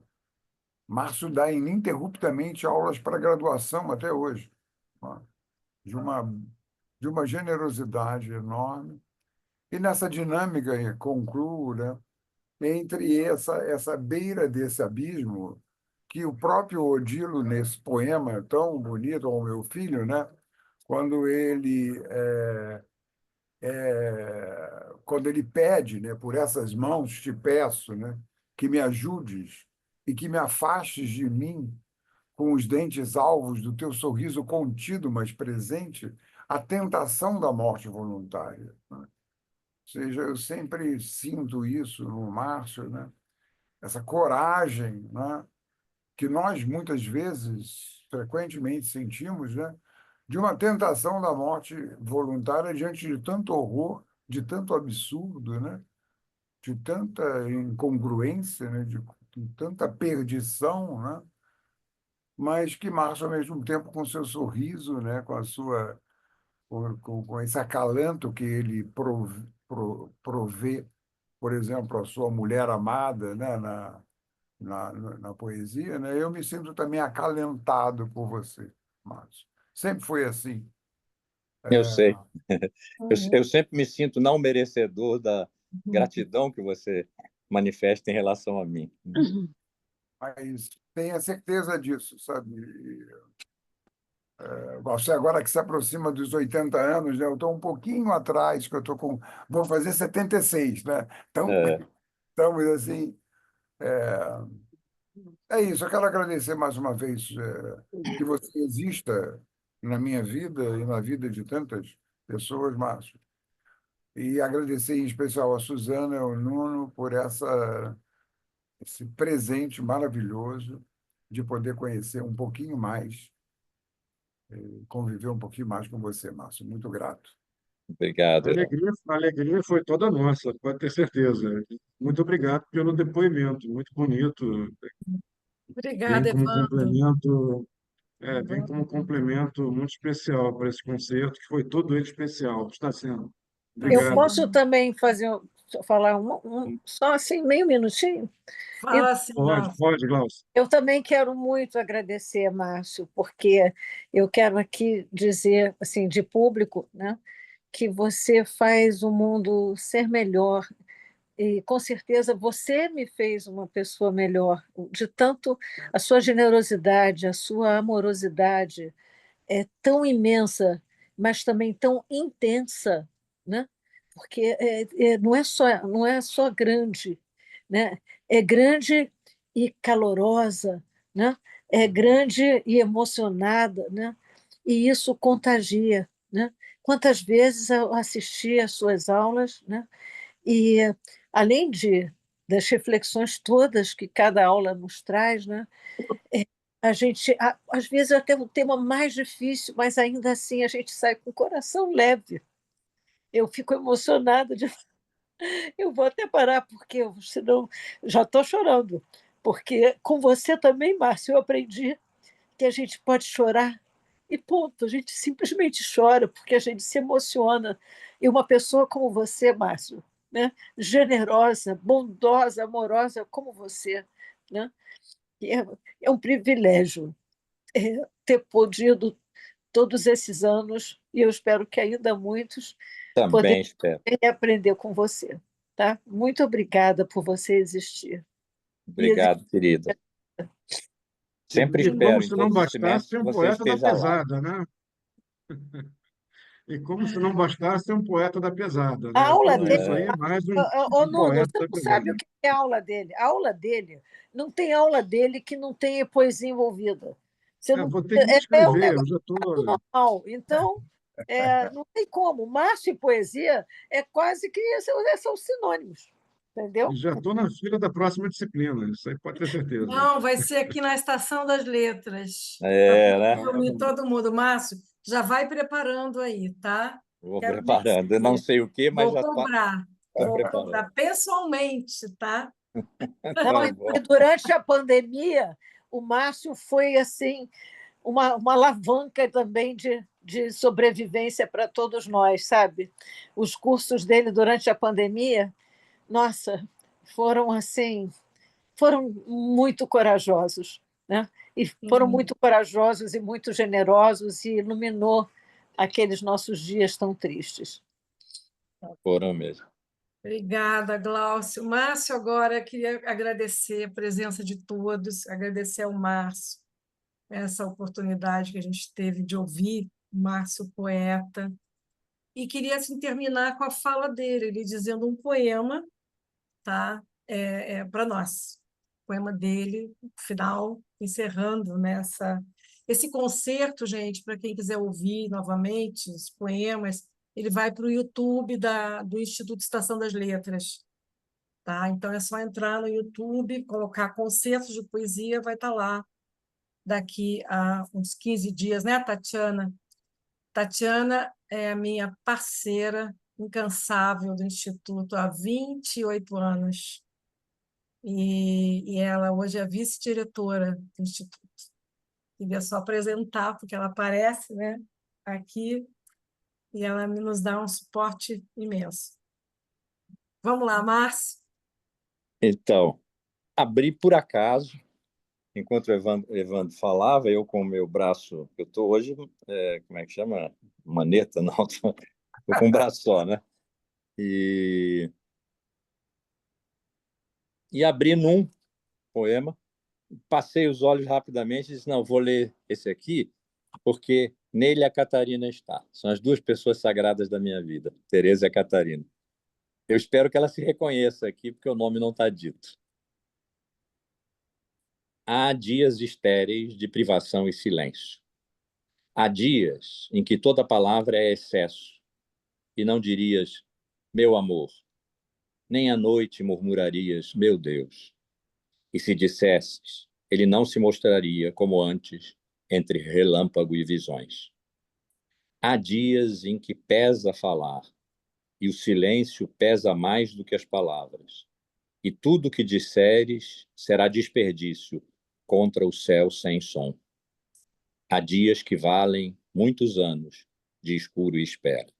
Márcio dá ininterruptamente aulas para graduação até hoje, né? de uma, de uma generosidade enorme. E nessa dinâmica, concluo, né, entre essa beira desse abismo, que o próprio Odilo, nesse poema tão bonito ao meu filho, né, quando ele, quando ele pede, né, por essas mãos te peço, né, que me ajudes e que me afastes de mim com os dentes alvos do teu sorriso contido, mas presente, a tentação da morte voluntária, né? Ou seja, eu sempre sinto isso no Márcio, né? Essa coragem, né? Que nós, muitas vezes, frequentemente sentimos, né? De uma tentação da morte voluntária diante de tanto horror, de tanto absurdo, né? De tanta incongruência, né? De tanta perdição, né? Mas que Márcio, ao mesmo tempo, com seu sorriso, né, com a sua, com esse acalanto que ele provê, por exemplo, a sua mulher amada, né, na poesia, né, eu me sinto também acalentado por você, Márcio. Sempre foi assim. eu sei. Eu Uhum. sempre me sinto não merecedor da gratidão que você manifesta em relação a mim. Mas tenha certeza disso, sabe? Você agora que se aproxima dos 80 anos, né? Eu estou um pouquinho atrás, que eu estou com... Vou fazer 76, né? Então, É, estamos assim... É isso, eu quero agradecer mais uma vez que você exista na minha vida e na vida de tantas pessoas, Márcio. E agradecer em especial a Suzana e ao Nuno por esse presente maravilhoso de poder conhecer um pouquinho mais, conviver um pouquinho mais com você, Márcio. Muito grato. obrigado, Heron. A alegria foi toda nossa, pode ter certeza. Muito obrigado pelo depoimento, muito bonito. Vem Obrigada, como Evandro. complemento, vem Evandro. como complemento muito especial para esse concerto, que foi todo ele especial, está sendo. Eu Obrigado. posso também falar só assim, meio minutinho? Fala assim, Pode, Glaucio. pode, Glaucio. Eu também quero muito agradecer, Márcio, porque eu quero aqui dizer, assim, de público, né, que você faz o mundo ser melhor e, com certeza, você me fez uma pessoa melhor, de tanto a sua generosidade, a sua amorosidade é tão imensa, mas também tão intensa, né? Porque não é só grande, né? É grande e calorosa, né? É grande e emocionada, né? E isso contagia. né? Quantas vezes eu assisti às suas aulas, né? E além das reflexões todas que cada aula nos traz, né? A gente, às vezes, até um tema mais difícil, mas ainda assim a gente sai com o coração leve. Eu fico emocionada de. Eu vou até parar, porque senão já estou chorando. Porque com você também, Márcio, eu aprendi que a gente pode chorar e ponto. A gente simplesmente chora porque a gente se emociona. E uma pessoa como você, Márcio, né? Generosa, bondosa, amorosa como você, né? É um privilégio ter podido todos esses anos, e eu espero que ainda muitos, poder Também espero. aprender com você. Tá? Muito obrigada por você existir. E Obrigado, querida. Sempre E como espero, em se não todos os bastasse semestres, ser que um você poeta da esteja lá. pesada, né? E como se não bastasse ser um poeta da pesada, a né? aula Tudo dele, isso aí, mais um Nuno, poeta você da não sabe pesada. o que é a aula dele. A aula dele, não tem aula dele que não tenha poesia envolvida. Você não, Vou ter que me é um inscrever, eu negócio já estou. normal. Então, não tem como. Márcio e poesia é quase que são sinônimos. Entendeu? Já estou na fila da próxima disciplina, isso aí pode ter certeza. Não, vai ser aqui na Estação das Letras. Para É, poder né? reunir todo mundo. Márcio, já vai preparando aí, tá? Vou Quero ver preparando. Eu não você. sei o quê, mas Vou já está cobrar. Vou preparando. cobrar pessoalmente, tá? Não, Tá e bom. durante a pandemia, o Márcio foi assim uma alavanca também de sobrevivência para todos nós, sabe? Os cursos dele durante a pandemia, nossa, foram assim, foram muito corajosos, né? E foram Sim. muito corajosos e muito generosos e iluminou aqueles nossos dias tão tristes. Foram mesmo. Obrigada, Glaucio. Márcio, agora queria agradecer a presença de todos, agradecer ao Márcio essa oportunidade que a gente teve de ouvir o Márcio poeta. E queria assim, terminar com a fala dele, ele dizendo um poema, tá? Para nós. O poema dele, final, encerrando nessa esse concerto, gente, para quem quiser ouvir novamente os poemas, ele vai para o YouTube do Instituto Estação das Letras. Tá? Então é só entrar no YouTube, colocar concertos de poesia, vai estar lá daqui a uns 15 dias, né, Tatiana? Tatiana é a minha parceira incansável do Instituto há 28 anos. E ela hoje é vice-diretora do Instituto. Queria só apresentar, porque ela aparece, né, aqui, e ela nos dá um suporte imenso. Vamos lá, Márcio. Então, abri por acaso, enquanto o Evandro falava, eu com o meu braço, eu estou hoje, como é que chama? Maneta, não, estou com um braço só, né? E abri num poema, passei os olhos rapidamente e disse, não, vou ler esse aqui, porque nele a Catarina está. São as duas pessoas sagradas da minha vida, Tereza e a Catarina. Eu espero que ela se reconheça aqui, porque o nome não está dito. Há dias estéreis de privação e silêncio. Há dias em que toda palavra é excesso, e não dirias, meu amor, nem à noite murmurarias, meu Deus. E se dissesses, ele não se mostraria como antes, entre relâmpago e visões. Há dias em que pesa falar, e o silêncio pesa mais do que as palavras. E tudo que disseres será desperdício contra o céu sem som. Há dias que valem muitos anos de escuro e espera.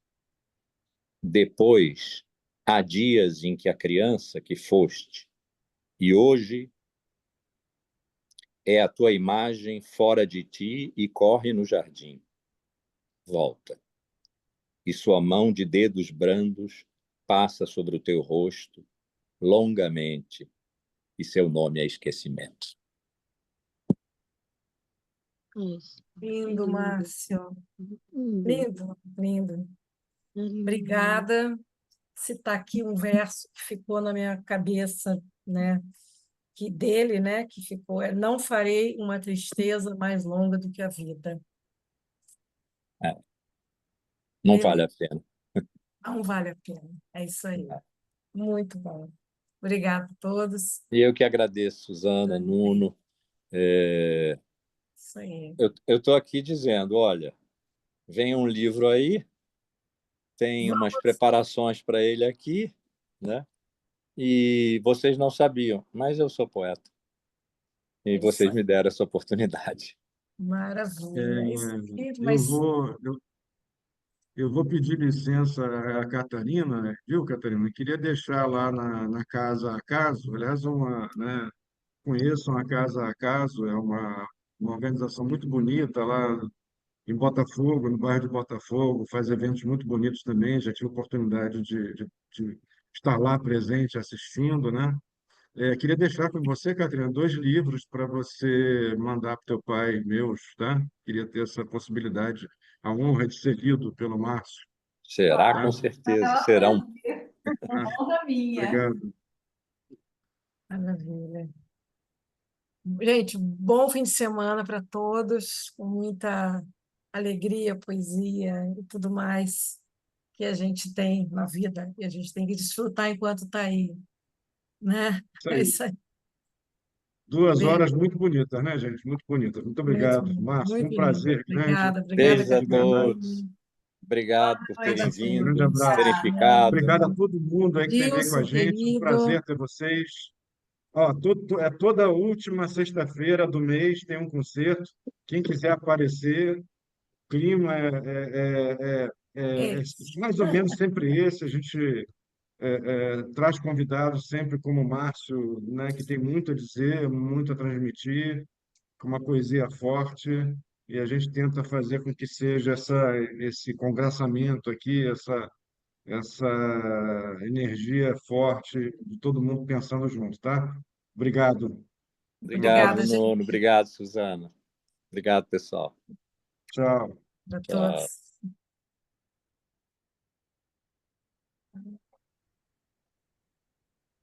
Depois, há dias em que a criança que foste, e hoje é a tua imagem fora de ti e corre no jardim. Volta. E sua mão de dedos brandos passa sobre o teu rosto longamente, e seu nome é esquecimento. Lindo, Márcio. Lindo, lindo. Obrigada. Citar aqui um verso que ficou na minha cabeça, né? Que dele, né? Que ficou: não farei uma tristeza mais longa do que a vida. É. Não vale a pena. Não vale a pena. É isso aí. Muito bom. Obrigada a todos. E eu que agradeço, Suzana, Nuno. Isso aí. Eu estou aqui dizendo, olha, vem um livro aí, tem umas Vamos. preparações para ele aqui, né? E vocês não sabiam, mas eu sou poeta. E É isso vocês aí. me deram essa oportunidade. Maravilha. É isso aí. Eu Mas vou, eu vou pedir licença à Catarina, né? Viu, Catarina? Eu queria deixar lá na Casa Acaso, aliás, né, conheçam a Casa Acaso, é uma organização muito bonita lá em Botafogo, no bairro de Botafogo, faz eventos muito bonitos também, já tive a oportunidade de estar lá presente assistindo, né? Queria deixar com você, Catarina, 2 livros para você mandar para o teu pai, meus, tá? Queria ter essa possibilidade, a honra de ser lido pelo Márcio, Será? tá? Com certeza. É um Será um... prazer. Tá? Honra minha. Obrigado. maravilha. Gente, bom fim de semana para todos, com muita alegria, poesia e tudo mais que a gente tem na vida e a gente tem que desfrutar enquanto está aí, né? Isso É aí. isso aí. 2 horas Beijo. muito bonitas, né, gente? Muito bonitas. Muito Muito, obrigado, Márcio. Foi um muito lindo. prazer grande. Obrigada, Beijo a De verdade. todos. Obrigado por Noite. terem Obrigada a Um grande vindo, todos. abraço. terem ficado. Obrigado a todo mundo aí que esteve aí com a Gilson, gente. Um querido, prazer ter vocês. Ó, toda última sexta-feira do mês tem um concerto. Quem quiser aparecer, o clima é esse. mais ou menos sempre esse. A gente traz convidados sempre como o Márcio, né, que tem muito a dizer, muito a transmitir, com uma poesia forte, e a gente tenta fazer com que seja esse congressamento aqui, essa energia forte de todo mundo pensando junto, tá? Obrigado. Até uma Obrigado, Obrigada, próxima. Nuno. gente, Obrigado, Suzana. Obrigado, pessoal. Tchau. para Tchau. todos.